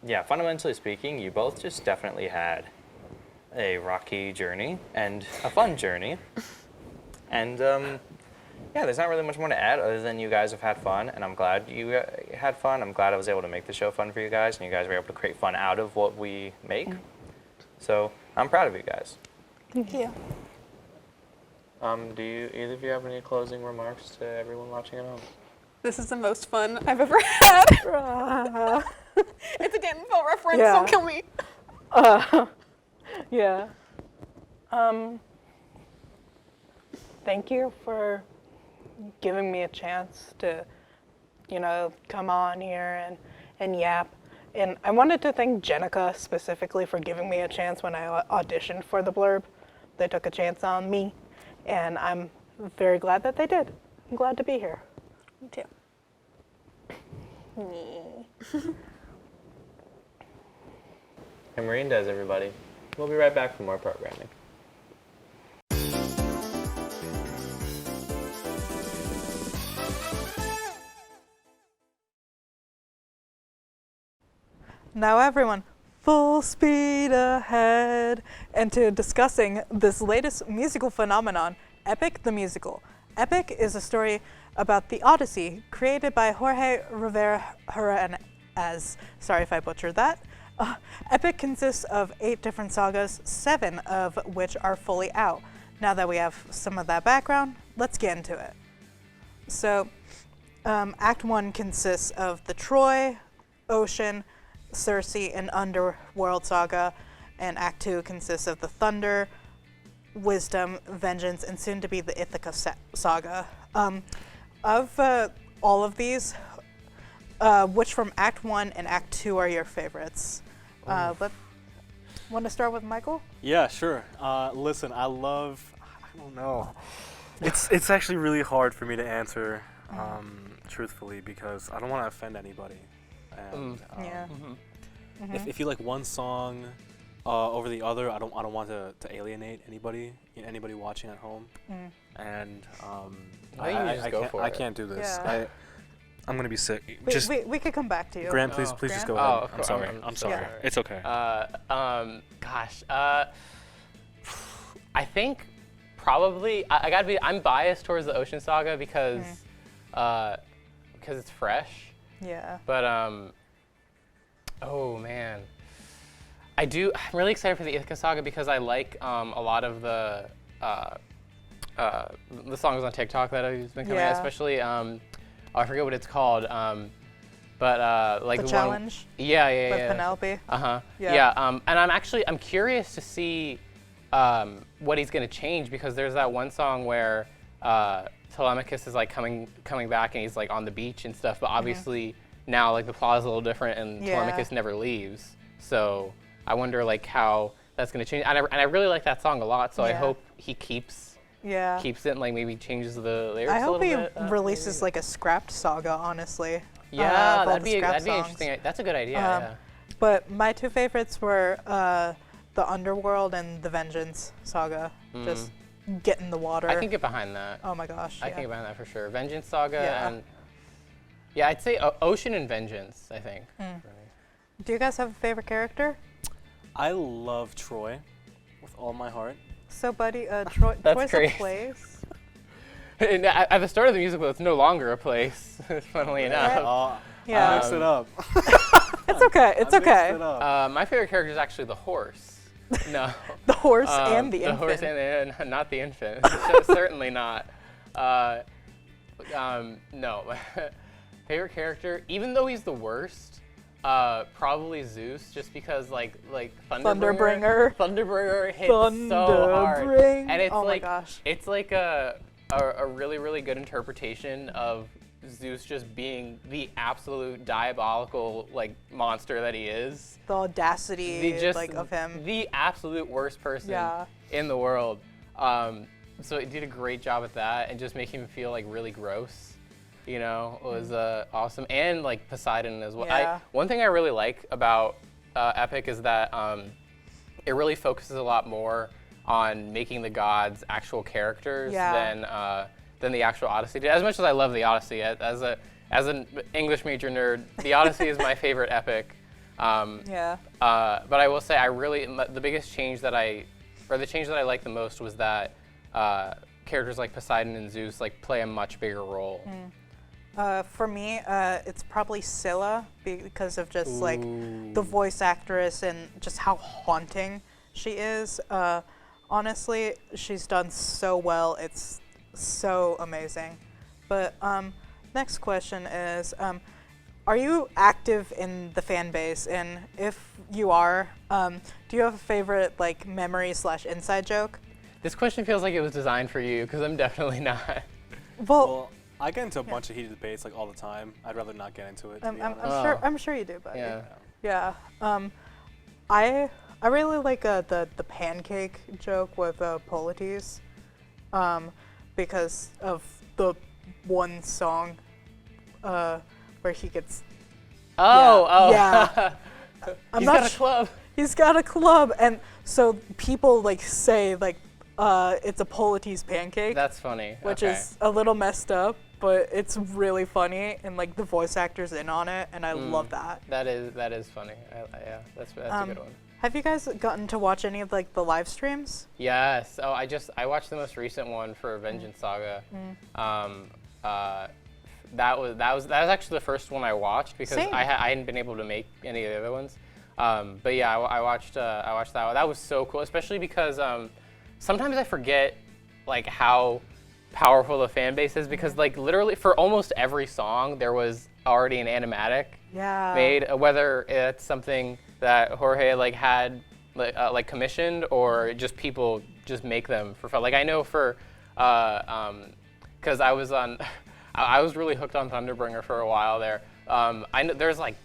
yeah, fundamentally speaking, you both just definitely had a rocky journey and a fun journey, and yeah, there's not really much more to add other than you guys have had fun, and I'm glad you had fun. I'm glad I was able to make the show fun for you guys, and you guys were able to create fun out of what we make. So I'm proud of you guys. Thank you. Do you either of you have any closing remarks to everyone watching at home? This is the most fun I've ever had. It's a Dan Bell reference, Yeah. don't kill me. Yeah. Thank you for giving me a chance to, come on here and yap. And I wanted to thank Jenica specifically for giving me a chance when I auditioned for the Blurb. They took a chance on me, and I'm very glad that they did. I'm glad to be here. Me too. Annemarie and Des, everybody. We'll be right back for more programming. Now everyone, full speed ahead into discussing this latest musical phenomenon, Epic the Musical. Epic is a story about the Odyssey, created by Jorge Rivera Jimenez. Sorry if I butchered that. Epic consists of 8 different sagas, 7 of which are fully out. Now that we have some of that background, let's get into it. So, Act 1 consists of the Troy, Ocean, Circe, and Underworld saga, and Act 2 consists of the Thunder, Wisdom, Vengeance, and soon to be the Ithaca saga. Of all of these, which from Act 1 and Act 2 are your favorites? Want to start with Michael? Yeah, sure. Listen, I don't know. It's actually really hard for me to answer truthfully because I don't want to offend anybody. And, if you like one song over the other, I don't want to alienate anybody watching at home. And I can't do this. Yeah. I'm gonna be sick. We could come back to you. Grant, please just go ahead. I'm sorry. I'm sorry. Yeah. It's okay. I think probably I'm biased towards the Ocean Saga because it's fresh. Yeah. But oh man, I'm really excited for the Ithaca Saga because I like a lot of the songs on TikTok that have been coming out, especially I forget what it's called. But like the challenge. With Penelope. And I'm curious to see what he's gonna change because there's that one song where Telemachus is like coming back and he's like on the beach and stuff, but obviously now like the plot is a little different and Telemachus never leaves. So I wonder like how that's gonna change. And I really like that song a lot, so I hope he keeps it and like maybe changes the lyrics I a hope little he bit. releases like a scrapped saga, honestly. Yeah, of all that'd the scrap be songs. interesting. That's a good idea. But my 2 favorites were the Underworld and the Vengeance saga. Just get in the water. I can get behind that. Oh my gosh. I can get behind that for sure. Vengeance Saga and I'd say Ocean and Vengeance, I think. Do you guys have a favorite character? I love Troy with all my heart. So, buddy, Troy's crazy. a place. And at the start of the musical, it's no longer a place, funnily enough. Yeah. Mix it up. It's okay. It's okay. It up. My favorite character is actually the horse. No. The horse and the infant. The horse and not the infant. Certainly not. No. Favorite character, even though he's the worst, probably Zeus, just because like Thunderbringer hits so hard, and it's my gosh. It's like a really really good interpretation of Zeus just being the absolute diabolical like monster that he is. The audacity of him. The absolute worst person in the world. So it did a great job at that and just making him feel like really gross. You know, was awesome, and like Poseidon as well. Yeah. One thing I really like about Epic is that it really focuses a lot more on making the gods actual characters than the actual Odyssey did. As much as I love the Odyssey, as an English major nerd, the Odyssey is my favorite epic. But I will say, the biggest change the change that I like the most was that characters like Poseidon and Zeus like play a much bigger role. For me, it's probably Scylla because of just like the voice actress and just how haunting she is. honestly, she's done so well. It's so amazing. But next question is, are you active in the fan base? And if you are, do you have a favorite like memory / inside joke? This question feels like it was designed for you because I'm definitely not. Well, I get into a bunch of heated debates like all the time. I'd rather not get into it. To be I'm honest. I'm sure you do, buddy. Yeah. Yeah. I really like the pancake joke with Polites, because of the one song where he gets. Yeah. He's got a club. He's got a club, and so people like say like it's a Polites pancake. That's funny. Which Okay. is a little messed up, but it's really funny, and like the voice actor's in on it, and I love that. That is funny. Yeah, that's a good one. Have you guys gotten to watch any of like the live streams? Yes. Oh, I watched the most recent one for Vengeance Saga. That was actually the first one I watched because Same. I hadn't been able to make any of the other ones. But yeah, I watched that one. That was so cool, especially because sometimes I forget like how powerful the fan base is because like literally for almost every song there was already an animatic made, whether it's something that Jorge like had like commissioned or just people just make them for fun. Like I know for because I was really hooked on Thunderbringer for a while there. I know there's like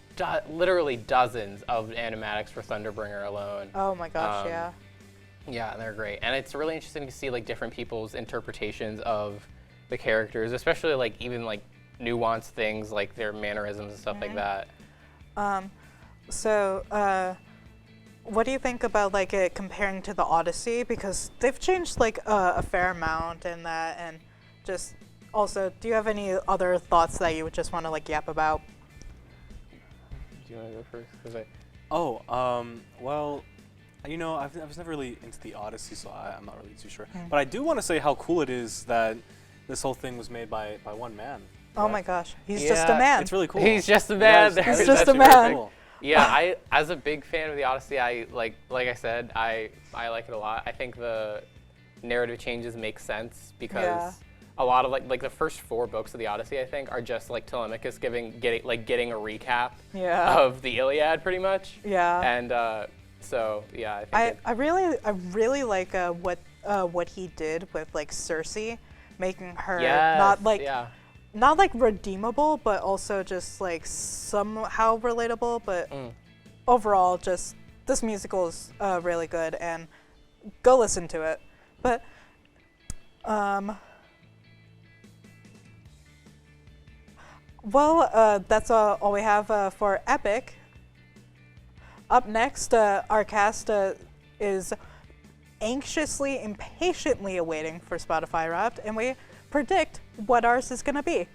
literally dozens of animatics for Thunderbringer alone. Oh my gosh, yeah. Yeah, they're great, and it's really interesting to see like different people's interpretations of the characters, especially like even like nuanced things like their mannerisms and stuff like that. So, what do you think about like it comparing to the Odyssey? Because they've changed like a fair amount in that, and just also, do you have any other thoughts that you would just want to like yap about? Do you want to go first? Well, you know, I was never really into the Odyssey, so I'm not really too sure. But I do want to say how cool it is that this whole thing was made by one man. Oh my gosh, he's just a man. It's really cool. He's just a man. He's just a man. Cool. Yeah, as a big fan of the Odyssey, I like I said, I like it a lot. I think the narrative changes make sense because a lot of like the first 4 books of the Odyssey, I think, are just like Telemachus getting a recap of the Iliad, pretty much. Yeah. And so yeah, I think I really like what he did with like Cersei, making her not like redeemable, but also just like somehow relatable. But overall, just this musical is really good, and go listen to it. But well, that's all we have for Epic. Up next, our cast is anxiously, impatiently awaiting for Spotify Wrapped, and we predict what ours is going to be.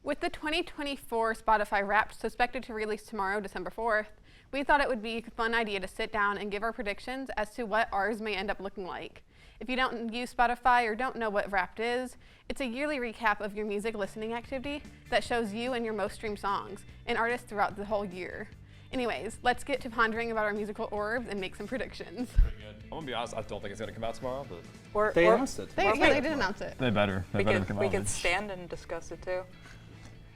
With the 2024 Spotify Wrapped suspected to release tomorrow, December 4th, we thought it would be a fun idea to sit down and give our predictions as to what ours may end up looking like. If you don't use Spotify or don't know what Wrapped is, it's a yearly recap of your music listening activity that shows you and your most streamed songs and artists throughout the whole year. Anyways, let's get to pondering about our musical orbs and make some predictions. Pretty good. I'm gonna be honest, I don't think it's gonna come out tomorrow, but They announced it. They did announce it. they better. They better come out. We could stand and discuss it too.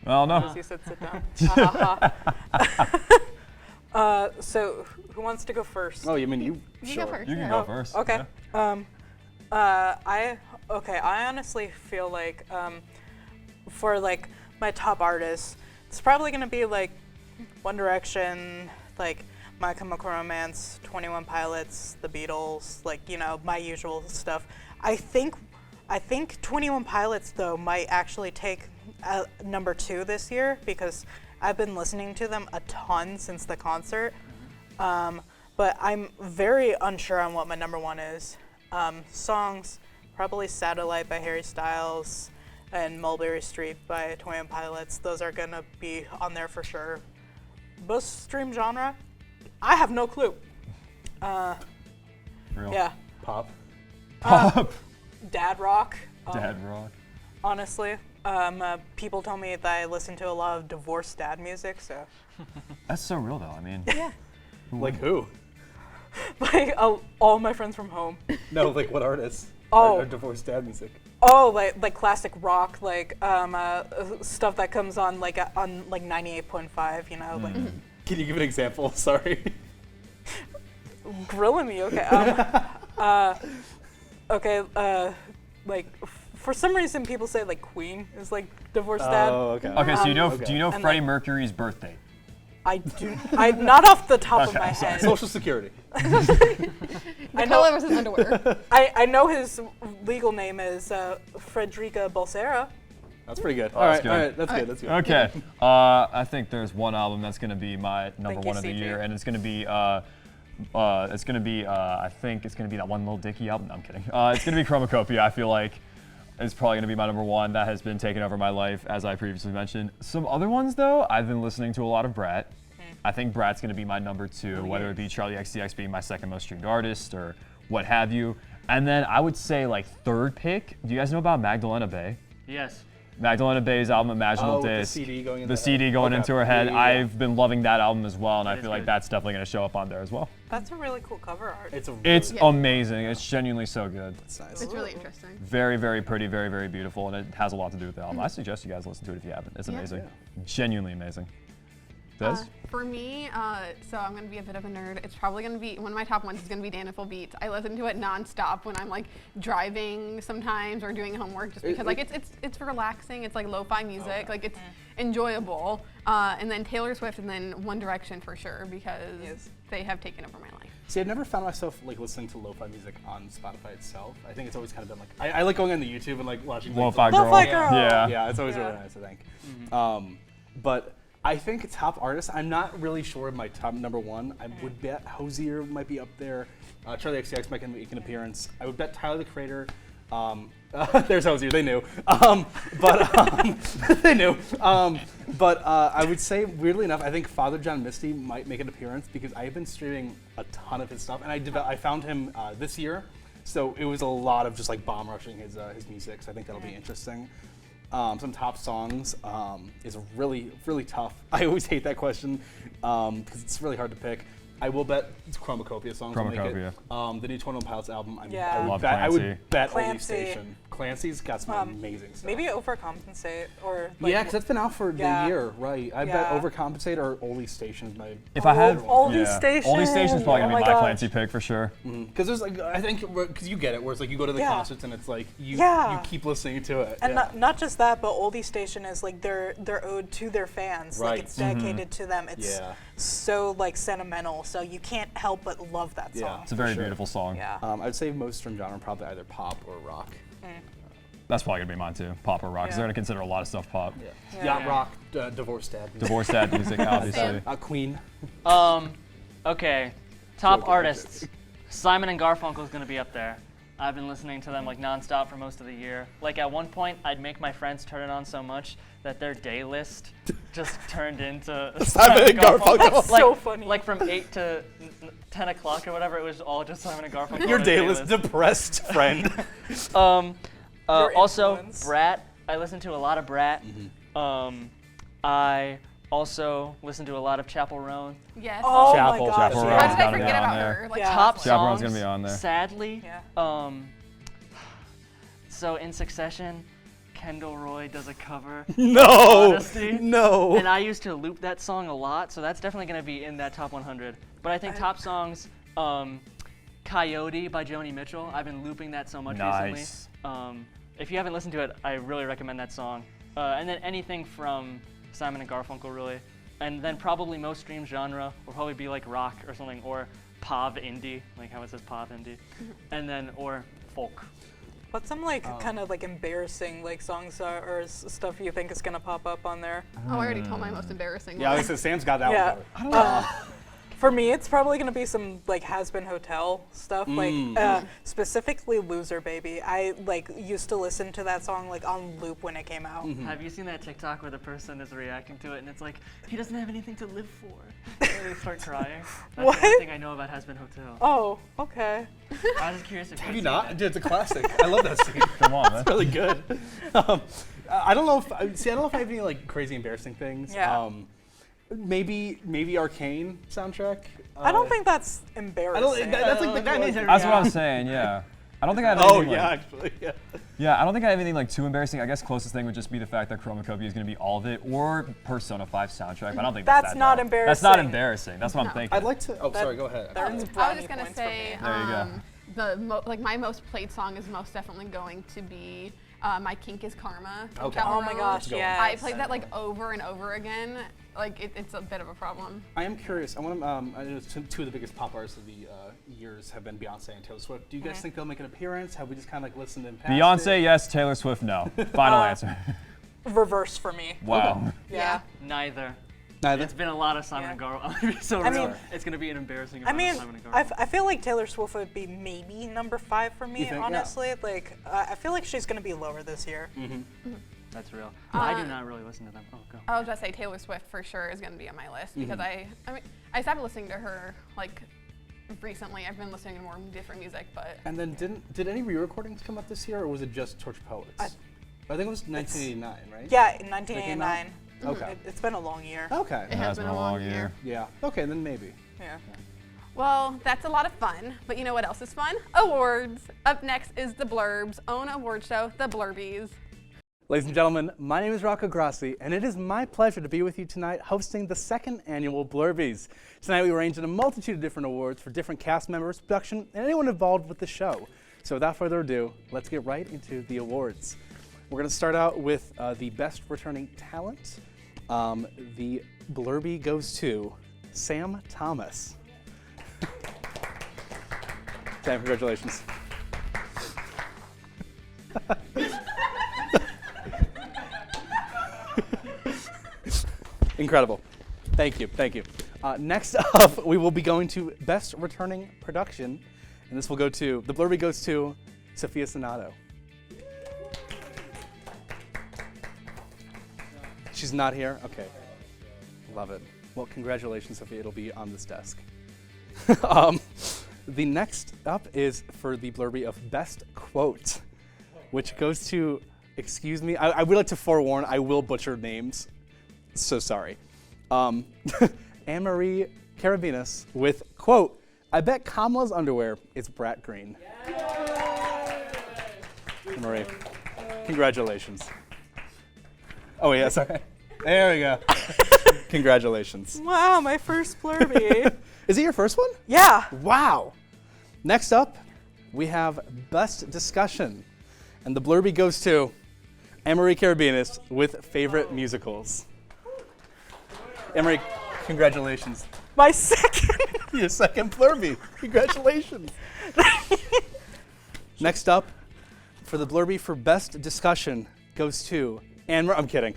Well, no. As you said, sit down. So, who wants to go first? Oh, you mean you? You go first. You can go first. Okay. Yeah. I honestly feel like for like my top artists, it's probably gonna be like One Direction, like My Chemical Romance, 21 Pilots, The Beatles, like, you know, my usual stuff. I think 21 Pilots though might actually take number 2 this year because I've been listening to them a ton since the concert. But I'm very unsure on what my number 1 is. Songs, probably Satellite by Harry Styles and Mulberry Street by 21 Pilots. Those are gonna be on there for sure. Most stream genre? I have no clue. Real. Yeah. Pop. Dad rock. Dad rock. Honestly. People tell me that I listen to a lot of divorced dad music, so. That's so real though. I mean. Yeah. Like who? like all my friends from home. No, like what artists? Oh. Or divorced dad music. Oh, like classic rock, like stuff that comes on like 98.5, you know, like. Can you give an example? Sorry. Grilling me, okay. Like for some reason people say like Queen is like divorced dad. Oh, okay. Okay, so do you know and, Freddie like, Mercury's birthday? I not off the top of my head. Social Security. I The know color of his underwear. I know his legal name is Frederica Balsera. That's pretty good. Oh, all that's right, good. that's good. That's good. Okay. I think there's one album that's gonna be my number Thank one you, of the CJ. year, and it's gonna be I think it's gonna be that one Lil Dicky album. No, I'm kidding. It's gonna be Chromacopia. I feel like it's probably gonna be my number one. That has been taking over my life, as I previously mentioned. Some other ones though, I've been listening to a lot of Brat. I think Brat's gonna be my number two, whether it be Charlie XCX being my second most streamed artist or what have you. And then I would say like third pick. Do you guys know about Magdalena Bay? Yes. Magdalena Bay's album Imaginal the Disc. CD going into The her CD head. going Okay. into her head. Yeah, yeah, yeah. I've been loving that album as well, and I is feel like good. that's definitely going to show up on there as well. That's a really cool cover art. It's It's Yeah. amazing. It's genuinely so good. It's nice. It's really interesting. Very, very pretty, very, very beautiful, and it has a lot to do with the album. I suggest you guys listen to it if you haven't. It's Yeah. amazing. Genuinely amazing. Des? For me, so I'm gonna be a bit of a nerd. It's probably gonna be one of my top ones. Is gonna be Daniful Beats. I listen to it nonstop when I'm like driving sometimes or doing homework, just because like it's relaxing. It's like lo-fi music. Like it's enjoyable. And then Taylor Swift, and then One Direction for sure, because they have taken over my life. See, I've never found myself like listening to lo-fi music on Spotify itself. I think it's always kind of been like I like going on the YouTube and like watching like, Lo-Fi Girl. Lo-Fi Girl. Yeah. Yeah, it's always really nice, I think. But I think top artists, I'm not really sure of my top number one. I would bet Hozier might be up there. Charlie XCX might make an appearance. I would bet Tyler the Creator. There's Hozier, they knew. They knew. I would say, weirdly enough, I think Father John Misty might make an appearance because I've been streaming a ton of his stuff, and I found him this year. So it was a lot of just like bomb rushing his music. So I think that'll be interesting. Some top songs is really, really tough. I always hate that question because it's really hard to pick. I will bet it's Chromacopia songs will make it. The new 21 Pilots album, I Love would bet Only Clancy. Station. Clancy's got some amazing stuff. Maybe Overcompensate or like, Yeah, because that's been out for Yeah. the year, right? I bet Yeah. Overcompensate or Only Station is my. If I had Oldie Station. Oldie Station's probably going Oh to be my my gosh. Clancy pick for sure. Because there's like I think because you get it, where it's like you go to the Yeah. concerts and it's like you Yeah. keep listening to it. And yeah. not just that, but Oldie Station is like their ode to their fans. Right. Like it's dedicated to them. It's Yeah. so like sentimental. So you can't help but love that Yeah. song. It's a very sure. beautiful song. Yeah. I'd say most stream genre probably either pop or rock. That's probably going to be mine too. Pop or rock, because Yeah. they're going to consider a lot of stuff pop. Yeah. Yacht rock, divorced dad. music. Divorced dad music, obviously. Queen. Okay, top Joking, artists. Simon and Garfunkel's gonna be up there. I've been listening to them like nonstop for most of the year. Like at one point, I'd make my friends turn it on so much that their day list just turned into Simon and Garfunkel. That's like, so funny. Like from 8 to 10 o'clock or whatever, it was all just Simon and Garfunkel. Your on their dayless depressed friend. Your Also, influence. Brat. I listen to a lot of Brat. I also listen to a lot of Chapel Roan. Yes. Oh Chapel, my gosh. Chapel How Roan's did I gotta be forget on about there. her? Like, Yeah. Top Chaperone's songs, gonna be on there. sadly. Yeah. So in Succession, Kendall Roy does a cover. No. Honesty. No. And I used to loop that song a lot, so that's definitely gonna be in that top 100. But I think top songs, Coyote by Joni Mitchell. I've been looping that so much Nice. recently. If you haven't listened to it, I really recommend that song. And then anything from Simon and Garfunkel, really. And then probably most streamed genre will probably be like rock or something, or pop indie, like how it says pop indie. And then, or folk. What's some like kind of like embarrassing like songs or stuff you think is gonna pop up on there? Oh, I already told my most embarrassing Yeah, one. like I said, Sam's got that Yeah. one covered. For me, it's probably gonna be some like Has Been Hotel stuff, like specifically Loser Baby. I like used to listen to that song like on loop when it came out. Have you seen that TikTok where the person is reacting to it and it's like, he doesn't have anything to live for? And they start crying. That's What? the only thing I know about Has Been Hotel. Oh, okay. I was just curious if Have you've you seen not? that. Dude, it's a classic. I love that scene. Come on, man. It's really good. I don't know if I don't know if I have any like crazy embarrassing things. Yeah. maybe Arcane soundtrack. I don't think that's embarrassing. That's like that means That's what I'm saying. Yeah. I don't think I have anything. actually, yeah. Yeah, I don't think I have anything like too embarrassing. I guess closest thing would just be the fact that Chromacopia is going to be all of it, or Persona 5 soundtrack. But I don't think that's not bad. embarrassing. That's not embarrassing. That's what I'm thinking. I'd like to. Oh, sorry. Go ahead. I was just gonna say, There you go. my most played song is most definitely going to be "My Kink Is Karma." from Okay. Calvin Oh my Rose. gosh, yes. I played that like over and over again. Like it's a bit of a problem. I am curious. I want to. I know two of the biggest pop artists of the years have been Beyonce and Taylor Swift. Do you guys think they'll make an appearance? Have we just kind of like listened and passed Beyonce, it? yes. Taylor Swift, no. Final answer. Reverse for me. Wow. Yeah. Neither. Neither. It's been a lot of Simon and Garfunkel. So I mean, it's going to be an embarrassing I amount mean, of Simon and Garfunkel. I feel like Taylor Swift would be maybe number 5 for me, You think? honestly. Like, I feel like she's gonna be lower this year. That's real. I do not really listen to them. Oh, go. I was gonna say Taylor Swift for sure is gonna be on my list because I mean I started listening to her like recently. I've been listening to more different music, but And then did any re-recordings come up this year, or was it just Torch Poets? I think it was 1989, right? Yeah, in 1989. Okay. It's been a long year. Okay. it has been a long year. Yeah. Okay, then maybe. Yeah. Well, that's a lot of fun. But you know what else is fun? Awards. Up next is the Blurb's own award show, the Blurbies. Ladies and gentlemen, my name is Rocco Grassi, and it is my pleasure to be with you tonight hosting the second annual Blurbies. Tonight we arranged a multitude of different awards for different cast members, production, and anyone involved with the show. So without further ado, let's get right into the awards. We're going to start out with the Best Returning Talent. The Blurby goes to Sam Thomas. Sam, congratulations. Incredible. Thank you, thank you. Next up, we will be going to Best Returning Production, and this will go to, the Blurby goes to Sophia Sonato. She's not here? Okay. Love it. Well, congratulations, Sophia. It'll be on this desk. The next up is for the Blurby of Best Quote, which goes to, excuse me, I would like to forewarn, I will butcher names. So sorry. Annemarie Karabinus with, quote, "I bet Kamala's underwear is brat green." Annemarie, congratulations. Oh, yeah, sorry. There we go. Congratulations. Wow, my first Blurby. Is it your first one? Yeah. Wow. Next up, we have Best Discussion. And the Blurby goes to Annemarie Karabinus with Favorite Musicals. Annemarie, congratulations. My second. Your second Blurby. Congratulations. Next up, for the Blurby for Best Discussion goes to I'm kidding.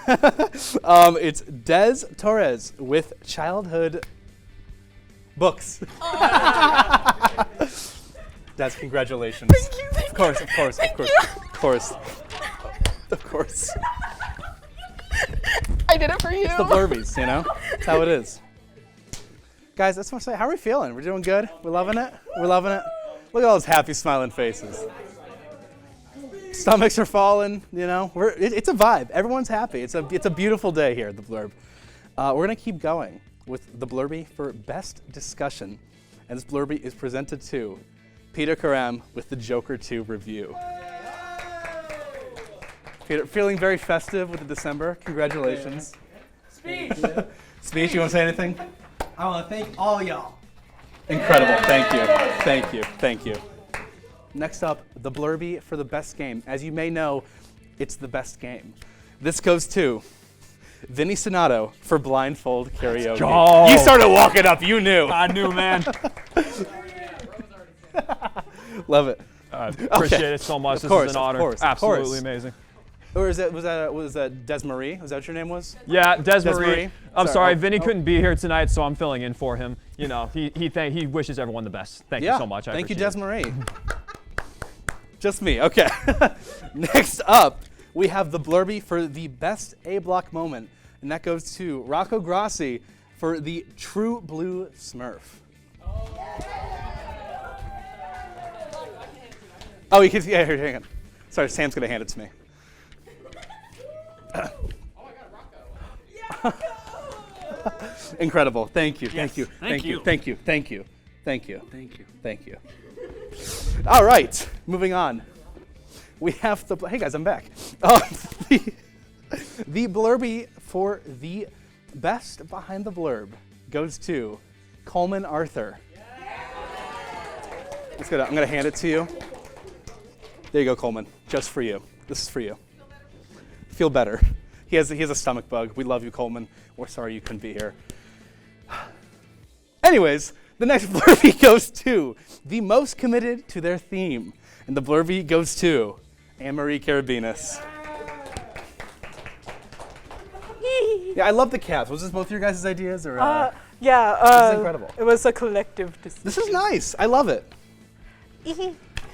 It's Des Torres with Childhood Books. Des, congratulations. Thank you. Of course. I did it for you. It's the Blurbies, you know? That's how it is. Guys, that's what I'm saying. How are we feeling? We're doing good? We're loving it? We're loving it? Look at all those happy, smiling faces. Stomachs are falling, you know. It's a vibe. Everyone's happy. It's a beautiful day here at the Blurb. We're gonna keep going with the Blurby for Best Discussion, and this Blurby is presented to Peter Karam with the Joker 2 review. Peter, feeling very festive with the December. Congratulations. Speech. Speech. You want to say anything? I want to thank all y'all. Incredible. Thank you. Thank you. Thank you. Next up, the Blurby for the Best Game. As you may know, it's the best game. This goes to Vinny Sonato for Blindfold Karaoke. go. You started walking up. You knew. I knew, man. Love it. I appreciate it so much. This is an honor. Absolutely amazing. Or was that Desmarie? Was that what your name was? Yeah, Desmarie. I'm sorry, Oh, Vinny couldn't be here tonight, so I'm filling in for him. You know, he wishes everyone the best. Thank you so much. I Thank you, appreciate it. Desmarie. Just me. Okay. Next up, we have the Blurby for the Best A-Block Moment, and that goes to Rocco Grassi for the True Blue Smurf. Oh, you can see. Yeah, here, hang on. Sorry, Sam's gonna hand it to me. Incredible. Thank you. Thank you. Thank you. Thank you. Thank you. Thank you. Thank you. Thank you. All right. Moving on. We have the. Hey guys, I'm back. The Blurby for the best Behind the Blurb goes to Coleman Arthur. I'm gonna hand it to you. There you go, Coleman. Just for you. This is for you. Feel better. He has a stomach bug. We love you, Coleman. We're sorry you couldn't be here. Anyways, the next Blurby goes to the most committed to their theme, and the Blurby goes to Annemarie Karabinus. Yeah, I love the caps. Was this both your guys' ideas, or? Yeah. This is incredible. It was a collective decision. This is nice. I love it.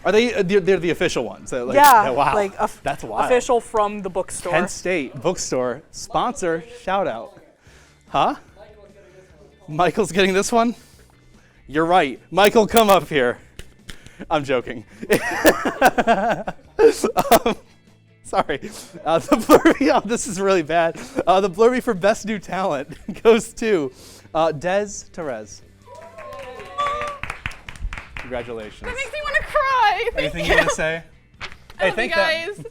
Are they? They're the official ones. Like, yeah. Wow. Like that's wild. official from the bookstore. Kent State Bookstore sponsor. Shout out. Huh? Michael's getting this one? You're right. Michael, come up here. I'm joking. Sorry. The Blurby, this is really bad. The Blurby for Best New Talent goes to Des Torres. Congratulations. That makes me want to cry. Anything you want to say? I love you guys.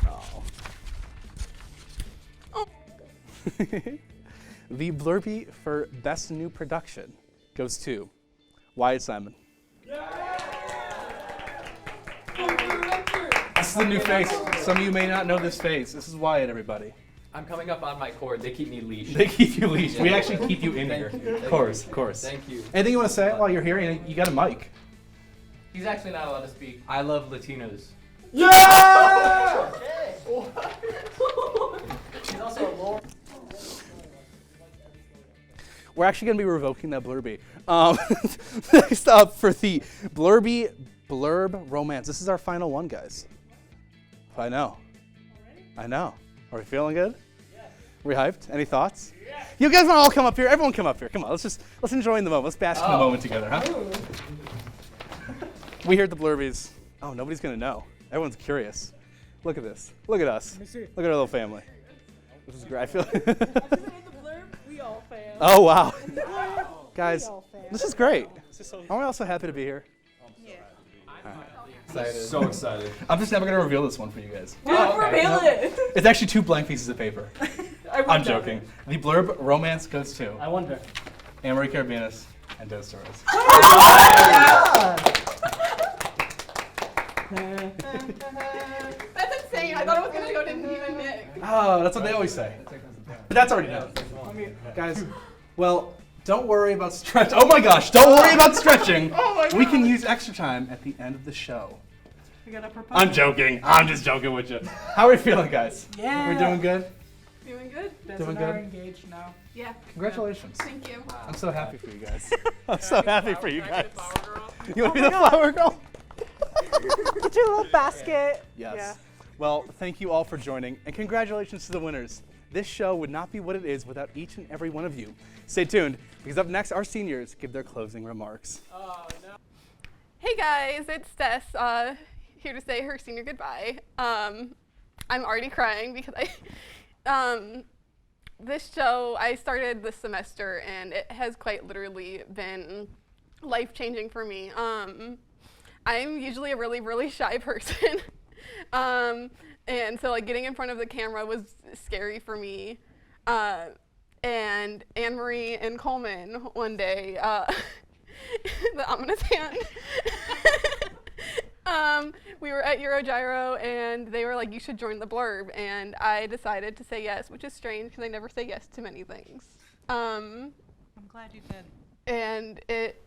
Oh. The Blurby for Best New Production goes to Wyatt Simon. This is the new face. Some of you may not know this face. This is Wyatt, everybody. I'm coming up on my cord. They keep me leashed. They keep you leashed. We actually keep you in here. Of course. Thank you. Anything you want to say while you're here? You got a mic. He's actually not allowed to speak. I love Latinos. Yeah! He's also a Lord. We're actually going to be revoking that Blurby. Next up for the Blurby Blurb Romance. This is our final one, guys. I know. I know. Are we feeling good? Yeah. We hyped? Any thoughts? Yeah. You guys want to all come up here? Everyone come up here. Come on, let's enjoy the moment. Let's bask in the moment together, huh? We heard the Blurbies. Oh, nobody's going to know. Everyone's curious. Look at this. Look at us. Let me see. Look at our little family. This is great. I feel We all fans. Oh, wow. Guys, this is great. Aren't we also happy to be here? Yeah. Excited. So excited. I'm just never going to reveal this one for you guys. Reveal it. It's actually 2 blank pieces of paper. I'm joking. The Blurb Romance goes to I wonder. Annemarie Karabinus and Des Torres. That's insane. I thought it was going to go to even Nick. Oh, that's what they always say. But that's already done. Guys, well, don't worry about stretch. Oh my gosh, don't worry about stretching. We can use extra time at the end of the show. We got a proposal. I'm joking. I'm just joking with you. How are we feeling, guys? Yeah. We're doing good? Doing good? Des Doing and I are good? engaged now. Yeah. Congratulations. Thank you. I'm so happy for you guys. I'm so happy for you guys. You want to be the flower girl? Get your little basket. Yes. Yeah. Well, thank you all for joining, and congratulations to the winners. This show would not be what it is without each and every one of you. Stay tuned, because up next, our seniors give their closing remarks. Oh, no. Hey guys, it's Des, here to say her senior goodbye. I'm already crying because this show I started this semester, and it has quite literally been life-changing for me. I'm usually a really, really shy person. And so like getting in front of the camera was scary for me. And Annemarie and Coleman one day, the ominous hand, we were at Eurogyro and they were like, you should join the Blurb. And I decided to say yes, which is strange because I never say yes to many things. I'm glad you did. And it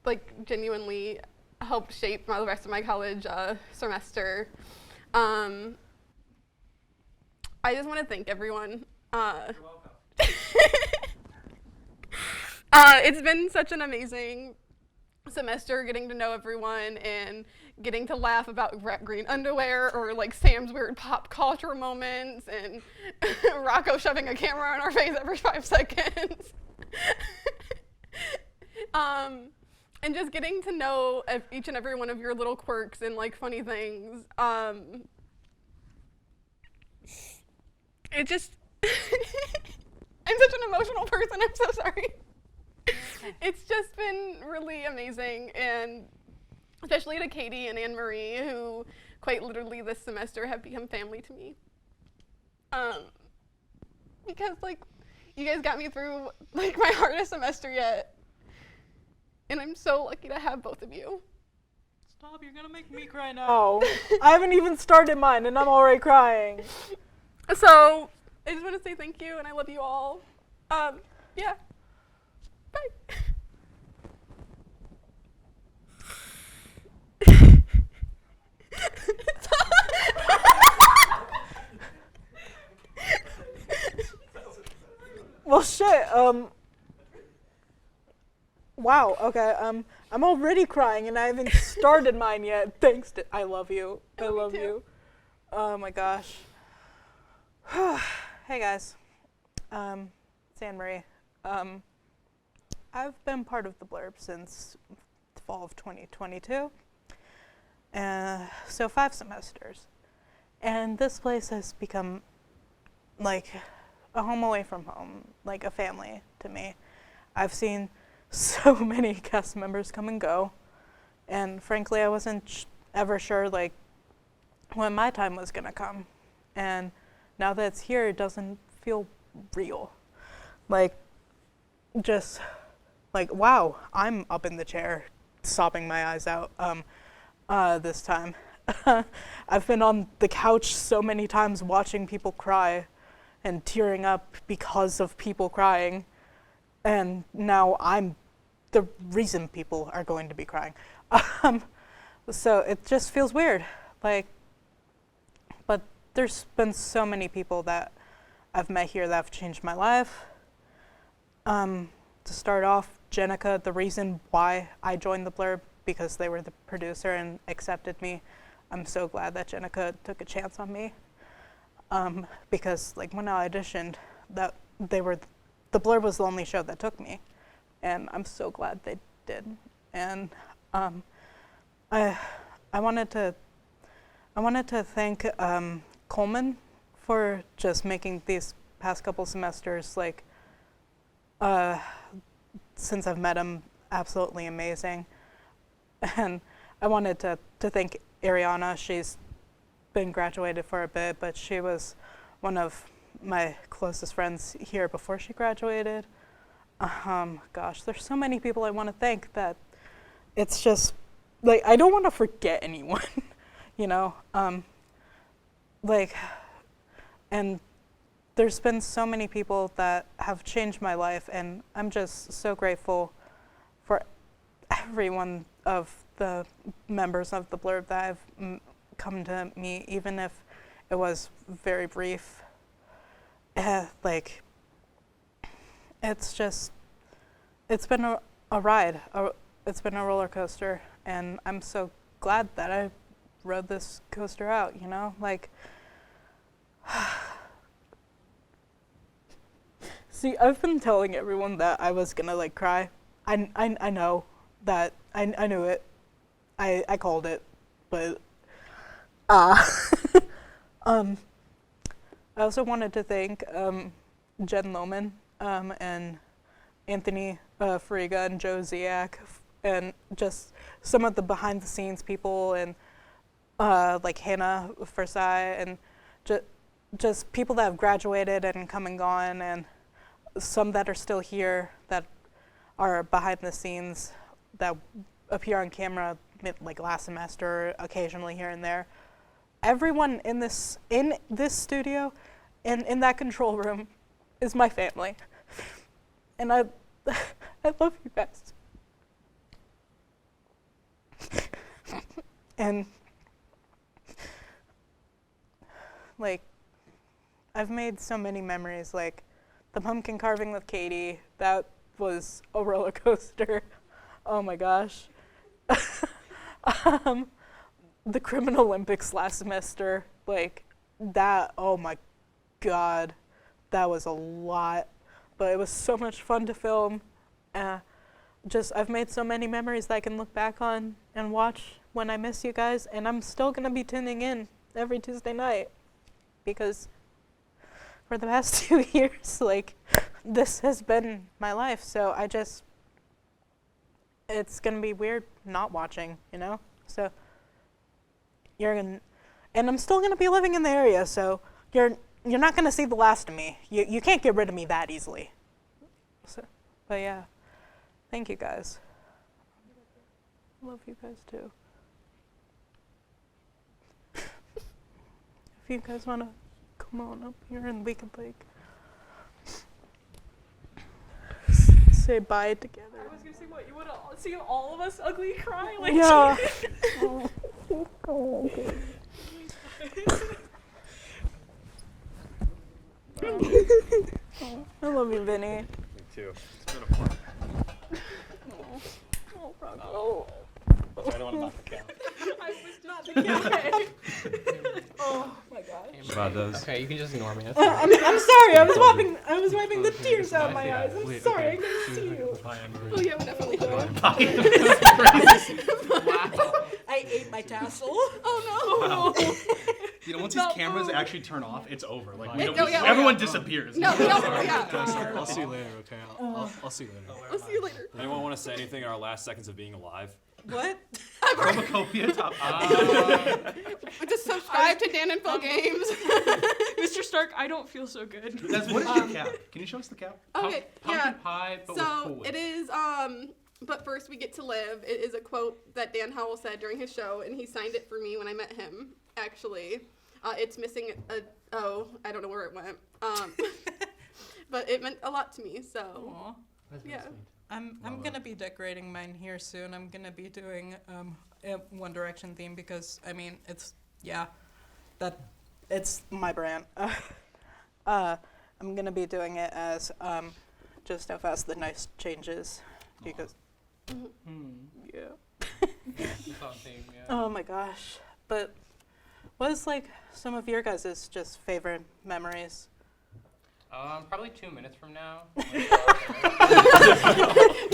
like genuinely helped shape the rest of my college semester. I just want to thank everyone. You're welcome. It's been such an amazing semester getting to know everyone and getting to laugh about green underwear or like Sam's weird pop culture moments and Rocco shoving a camera in our face every 5 seconds. And just getting to know each and every one of your little quirks and like funny things. It just I'm such an emotional person. I'm so sorry. It's just been really amazing, and especially to Katie and Annemarie, who quite literally this semester have become family to me. Because like, you guys got me through like my hardest semester yet, and I'm so lucky to have both of you. Stop, you're gonna make me cry now. Oh, I haven't even started mine and I'm already crying. So, I just want to say thank you, and I love you all. Yeah. Bye. Well, shit, wow, okay, I'm already crying and I haven't started mine yet. Thanks to, I love you. I love you. Oh my gosh. Hey guys, it's Annemarie. I've been part of the Blurb since the fall of 2022, so 5 semesters. And this place has become like a home away from home, like a family to me. I've seen so many cast members come and go, and frankly I wasn't ever sure like when my time was gonna come, and now that it's here it doesn't feel real. Like, just like, wow, I'm up in the chair sobbing my eyes out this time. I've been on the couch so many times watching people cry and tearing up because of people crying, and now I'm the reason people are going to be crying. So it just feels weird. Like, but there's been so many people that I've met here that have changed my life. To start off, Jenica, the reason why I joined the Blurb, because they were the producer and accepted me. I'm so glad that Jenica took a chance on me. Because like when I auditioned, the Blurb was the only show that took me, and I'm so glad they did. And I wanted to thank Coleman for just making these past couple semesters, like, since I've met him, absolutely amazing. And I wanted to thank Ariana. She's been graduated for a bit, but she was one of my closest friends here before she graduated. Gosh, there's so many people I want to thank that it's just, like, I don't want to forget anyone, you know? Like, and there's been so many people that have changed my life, and I'm just so grateful for every one of the members of the Blurb that have come to me, even if it was very brief. Like, it's been a ride. It's been a roller coaster, and I'm so glad that I rode this coaster out, you know? Like, see, I've been telling everyone that I was gonna like cry. I know that I knew it. I called it, but I also wanted to thank Jen Lohman and Anthony Fariga and Joe Ziak, and just some of the behind the scenes people, and like Hannah Forsai, and just people that have graduated and come and gone, and some that are still here that are behind the scenes that appear on camera like last semester, occasionally here and there. Everyone in this studio and in that control room is my family. And I love you guys. And like, I've made so many memories, like the pumpkin carving with Katie, that was a roller coaster. Oh my gosh. The Criminal Olympics last semester, like that, oh my God, that was a lot, but it was so much fun to film. I've made so many memories that I can look back on and watch when I miss you guys, and I'm still gonna be tuning in every Tuesday night, because for the past 2 years, like, this has been my life, so it's gonna be weird not watching, you know? So and I'm still gonna be living in the area, so you're not gonna see the last of me. You can't get rid of me that easily. So, but yeah, thank you guys. I love you guys too. If you guys wanna come on up here and we can like say bye together. I was gonna say, what, you wanna see all of us ugly cry? Like, Yeah. I love you, Vinny. Me too. It's been a fun. Oh, Bronco. I don't want to knock the count. I was not the cat. Oh my gosh. About those. Okay, you can just ignore me. That's I'm sorry. I was wiping the tears out of my eyes. I'm sorry. I couldn't see you. Oh yeah, we definitely do. Wow. I ate my tassel. Oh no. You know, once these cameras actually turn off, it's over. Like we Oh, don't, yeah, everyone yeah. disappears. No, we don't. Yeah. I'll see you later, okay? I'll see you later. I'll see you later. Anyone want to say anything in our last seconds of being alive? What? Chromacopia top. Just subscribe to Dan and Phil Games. Mr. Stark, I don't feel so good. That's, what is your cap? Can you show us the cap? Okay, Pumpkin pie, but with So Cool Whip. it is, but first we get to live. It is a quote that Dan Howell said during his show, and he signed it for me when I met him, actually. It's missing I don't know where it went. But it meant a lot to me, so. Aw. That's Yeah. sweet. I'm gonna be decorating mine here soon. I'm gonna be doing a One Direction theme because I mean it's my brand. I'm gonna be doing it as just how fast the night changes because yeah. It's on theme, yeah. Oh my gosh! But what is like some of your guys' just favorite memories? Probably 2 minutes from now. We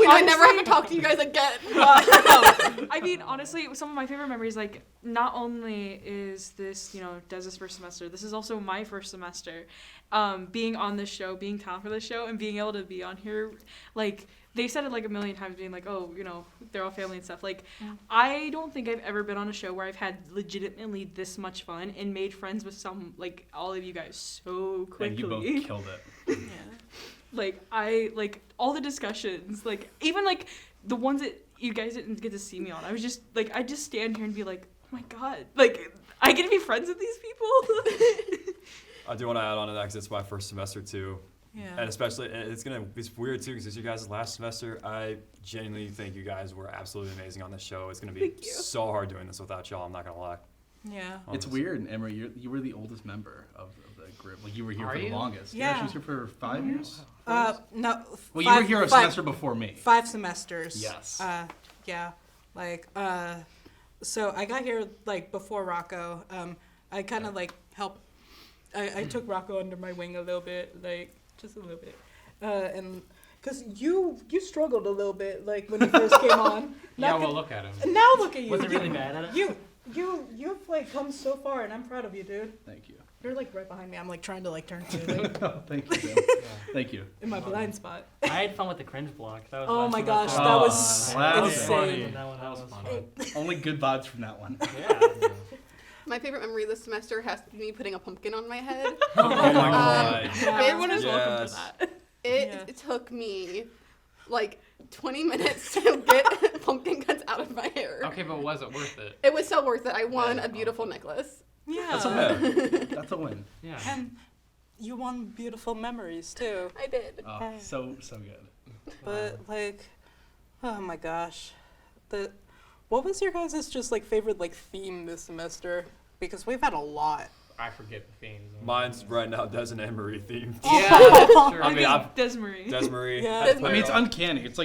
might never have to talk to you guys again. I mean, honestly, some of my favorite memories, like, not only is this, Des' first semester, this is also my first semester. Being on this show, being talent for this show, and being able to be on here, like, they said it like a million times, being like, oh, they're all family and stuff. Like, I don't think I've ever been on a show where I've had legitimately this much fun and made friends with all of you guys so quickly. And you both killed it. Yeah. All the discussions, even the ones that you guys didn't get to see me on, I was just, I just stand here and be like, oh my God, I get to be friends with these people. I do want to add on to that because it's my first semester too. Yeah. And especially, it's weird too because it's you guys' last semester. I genuinely think you guys were absolutely amazing on this show. It's going to be so hard doing this without y'all. I'm not going to lie. Yeah. It's weird, Annemarie. You were the oldest member of the group. Like you were here Are for you? the longest. Yeah. She was here for 5 years. No. Well, you were here a semester before me. 5 semesters. Yes. Yeah. So I got here before Rocco. I kind of helped. I took Rocco under my wing a little bit, just a little bit, and because you struggled a little bit when you first came on. Yeah, well, look at him. Now look at you. Was it really bad at it? You've come so far, and I'm proud of you, dude. Thank you. You're right behind me. I'm trying to turn to you. Thank you, Sam. Thank you. In my blind spot. I had fun with the cringe block. That was Oh last my semester. gosh, that was that was insane. That was fun. Only good vibes from that one. Yeah. My favorite memory this semester has to be me putting a pumpkin on my head. Oh my God. Everyone is welcome for that. It took me 20 minutes to get pumpkin cuts out of my hair. Okay, but was it worth it? It was so worth it. I won a beautiful necklace. Yeah. That's a win. That's a win. Yeah. And you won beautiful memories too. I did. Oh, so good. But oh my gosh, what was your guys' just favorite theme this semester? Because we've had a lot. I forget the themes. Mine's right now Des and Annemarie themed. Yeah, sure. I mean, Desmarie. Desmarie. Yeah. I mean, it's uncanny. It's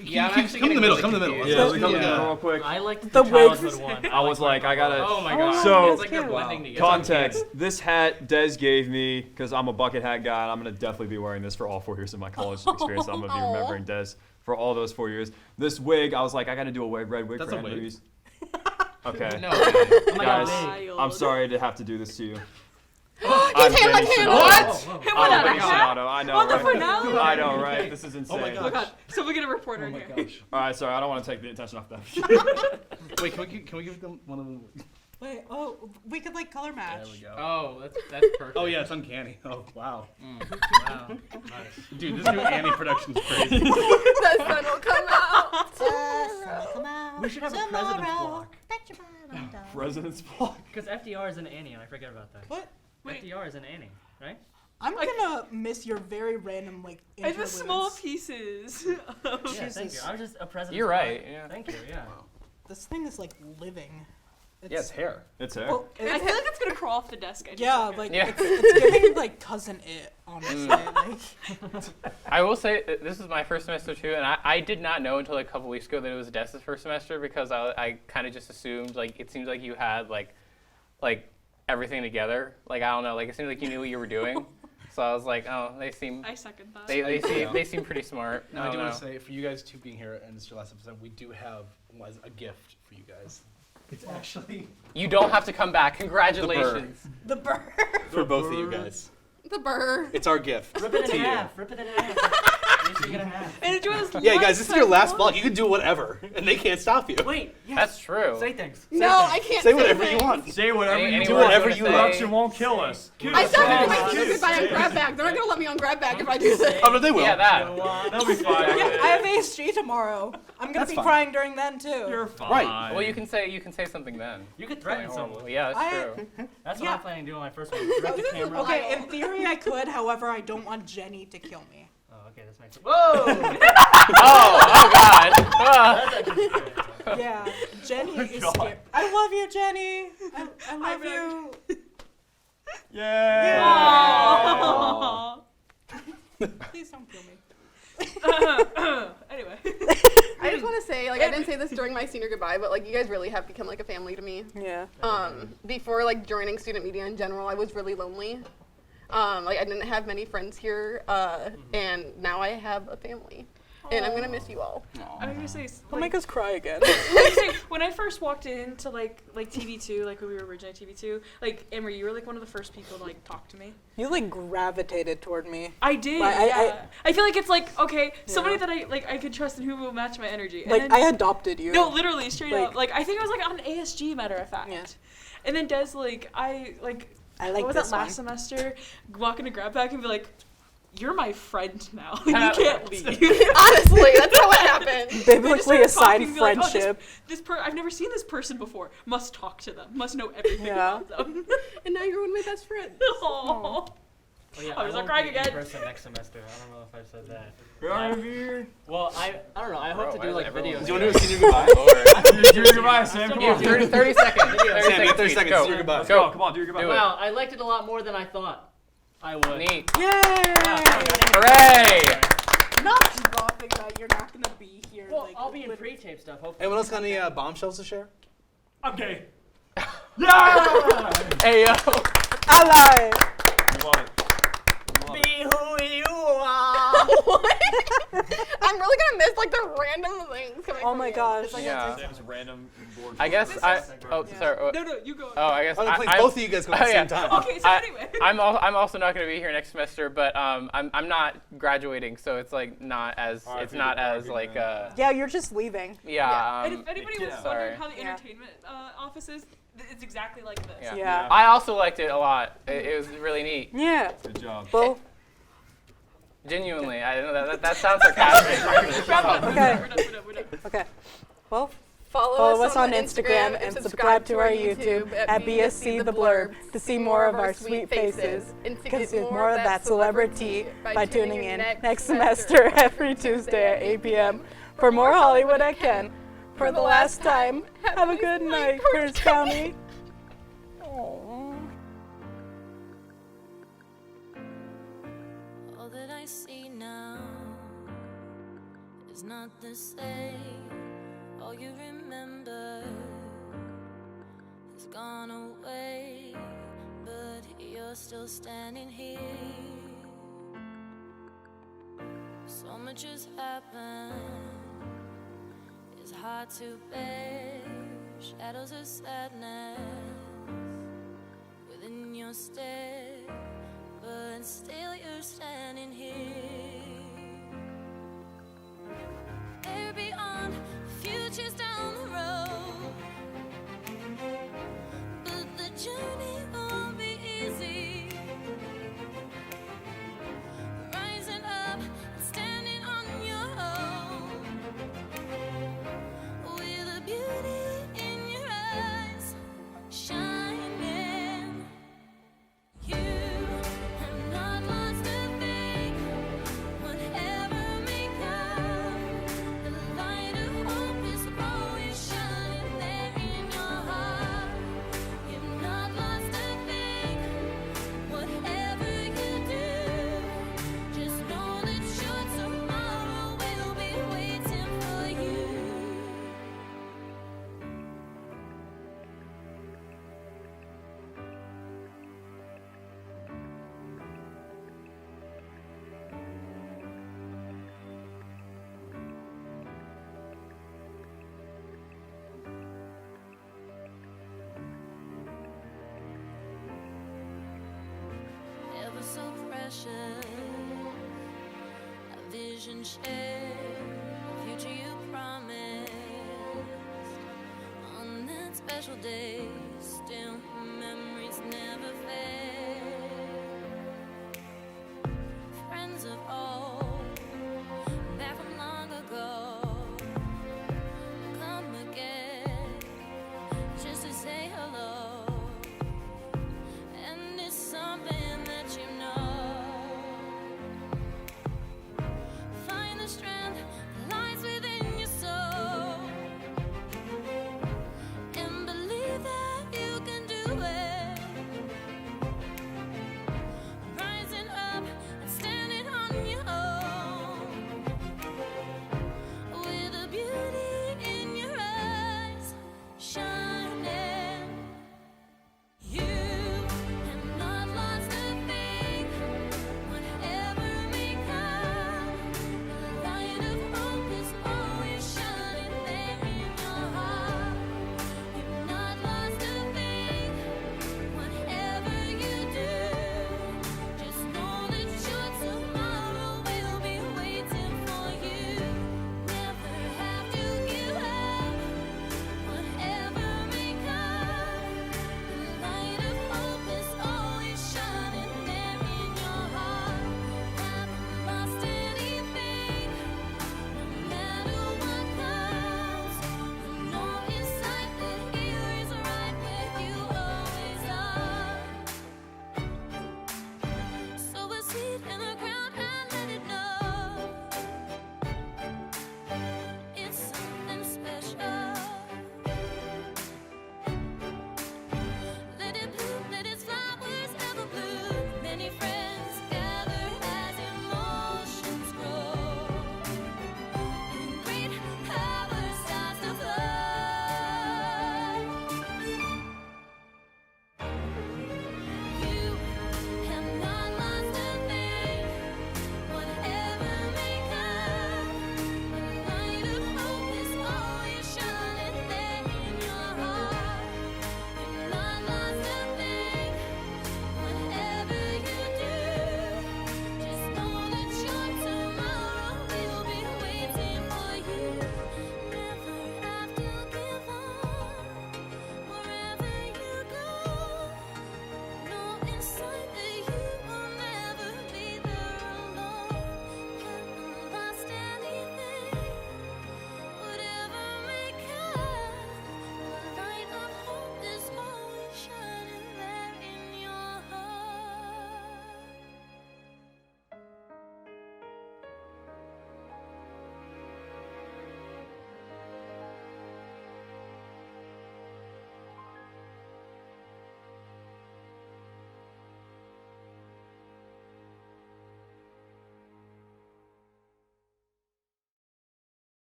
Yeah, I'm actually come in the getting middle. really Come in the middle. confused. Yeah, let me come in real quick. I liked The the wigs. childhood one. I was I gotta. Oh my god. So- it's like they're blending together. Context, this hat Des gave me because I'm a bucket hat guy and I'm going to definitely be wearing this for all 4 years of my college experience. I'm going to be remembering Des for all those 4 years. This wig, I was I got to do a red wig That's for a wig. Annemarie. Okay. No. Oh my Guys, God, I'm sorry to have to do this to you. I'm Hit him Vinny with him. Sonato. Hit I'm one out of Vinny half. Sonato. I know, On the right? finale? I know, right? This is insane. Oh my Oh gosh. god, so we get a reporter Oh my here. gosh. All right, sorry, I don't want to take the attention off that. Wait, can we give them one of them? Wait, oh, we could like color match. There we go. Oh, that's perfect. Oh yeah, it's uncanny. Oh wow. Wow. Nice. Dude, this new Annie production's crazy. The sun will come out. Come out. We should have a president's block. President's block. Because FDR is an Annie, and I forget about that. What? FDR is an Annie, right? I'm gonna miss your very random like And the interludes. small pieces. Yeah, thank you. I was just a president's You're right. block. Yeah. Thank you, yeah. This thing is like living. Yeah, it's hair. It's hair. Well, I feel like it's gonna crawl off the desk. yeah, like Yeah. it's giving like cousin it, honestly. Like, I will say this is my first semester too, and I did not know until like a couple weeks ago that it was Des' first semester because I kind of just assumed like it seemed like you had like everything together. Like I don't know, like it seemed like you knew what you were doing. So I was like, oh, they seem. I second that. They seem pretty smart. No, I do want to say for you guys two being here and this is your last episode, we do have a gift for you guys. It's actually. You don't have to come back. Congratulations. the bird. For both of you guys. The burr. It's our gift. Rip it to in you. half. Rip it in half. Make sure you get a half. And enjoy this. Yeah, guys, this is your last vlog. You can do whatever, and they can't stop you. Wait, yes. That's true. Say things. No, I can't Say whatever you things. want. Say whatever Any you words do you whatever wanna you say? want. Production won't kill us. I still have to do my senior goodbye on grab bag. They're not gonna let me on grab bag if I do this. Oh, no, they will. Yeah, that. They'll be fine. Yeah, I have ASG tomorrow. I'm gonna That's be fine. crying during then too. You're fine. Right. Well, you can say something then. You could Really threaten horrible. someone. Yeah, that's I- true. That's Yeah. what I'm planning to do on my first one. Direct the camera. Okay, in theory I could, however I don't want Jenny to kill me. Oh, okay, this makes sense. Whoa! Oh God. Ah. Yeah, Jenny is scared. I love you, Jenny. I love you. Yeah. Aww. Please don't kill me. Anyway. I just want to say, like, I didn't say this during my senior goodbye, but like, you guys really have become like a family to me. Yeah. Before like joining student media in general, I was really lonely. Like I didn't have many friends here, and now I have a family, and I'm gonna miss you all. I'm gonna say. Don't make us cry again. When I first walked into like TV2, like when we were originally TV2, like Annemarie, you were like one of the first people to like talk to me. You like gravitated toward me. I did. Like, I feel like it's like okay, somebody that I could trust and who will match my energy. And Like then, I adopted you. no, literally straight Like- up. Like I think it was like on ASG, matter of fact. Yeah. And then Des like I like like what was this that last semester? Walk into grab bag and be like, "You're my friend now. You can't leave." Honestly, that's how it happened. Biblically assigned and be like, "Oh, friendship. I've never seen this person before. Must talk to them. Must know everything Yeah. about them." And now you're one of my best friends. Aw. Oh, yeah, I was won't crying be again. in person next semester. I don't know if I've said that. Right. Well, I don't know. I hope to why do is like everyone videos. like Do you want to do a senior goodbye? Do your goodbye, Sam. Come on. 30 seconds. 30 Sam, seconds. 30 seconds. Go. Your goodbye. Let's go. Come on, do your goodbye. Do it. Wow, I liked it a lot more than I thought I would. Neat. Yay! Hooray! Not dropping that you're not gonna be here. Well, like, I'll be in pre-tape stuff. Hopefully. Anyone else got any bombshells to share? I'm gay. Yeah! Hey yo. I lie. You love it. Be who you are. I'm really gonna miss like the random things coming Oh from my you. gosh. It's like, Yeah. Sam's random board. I guess I. Oh, sorry. No, you go. Oh, I guess. Oh, no, please, I, both of you guys go at the same time. Okay, so anyway. I'm also not going to be here next semester, but I'm not graduating, so it's like not as it's not as like Yeah, you're just leaving. yeah. And if anybody was sorry. wondering how the entertainment office is, it's exactly like this. Yeah. Yeah. I also liked it a lot. It was really neat. Yeah. Good job. Well, Genuinely, I don't know that sounds sarcastic. okay. We're done. Okay. Well, Follow us on Instagram and subscribe to our YouTube at BSC The Blurb to see more of our sweet faces and to because get there's more of that celebrity by tuning in next semester semester every Tuesday at 8 p.m. for more Hollywood at Ken. For the last time, have a good night, Pierce County. Aww. All that I see now is not the same. All you remember has gone away, but you're still standing here. So much has happened, it's hard to bear. Shadows of sadness within your your step, but still you're standing here. They're beyond, futures down the road, but the journey won't be easy. Rising up and standing on your own, with a beauty in your eyes shining. You have not lost a thing, whatever may come. The light of hope is always shining there in your heart. You've not lost a thing, whatever you do. Just know that your tomorrow will be waiting for you. Ever so precious, a vision shared, a future you promised. On that special day, still memories never fade. Friends of old, back from long ago, come again, just to say hello. And it's something that you know. Find the strength that lies within your soul, and believe that you can do it.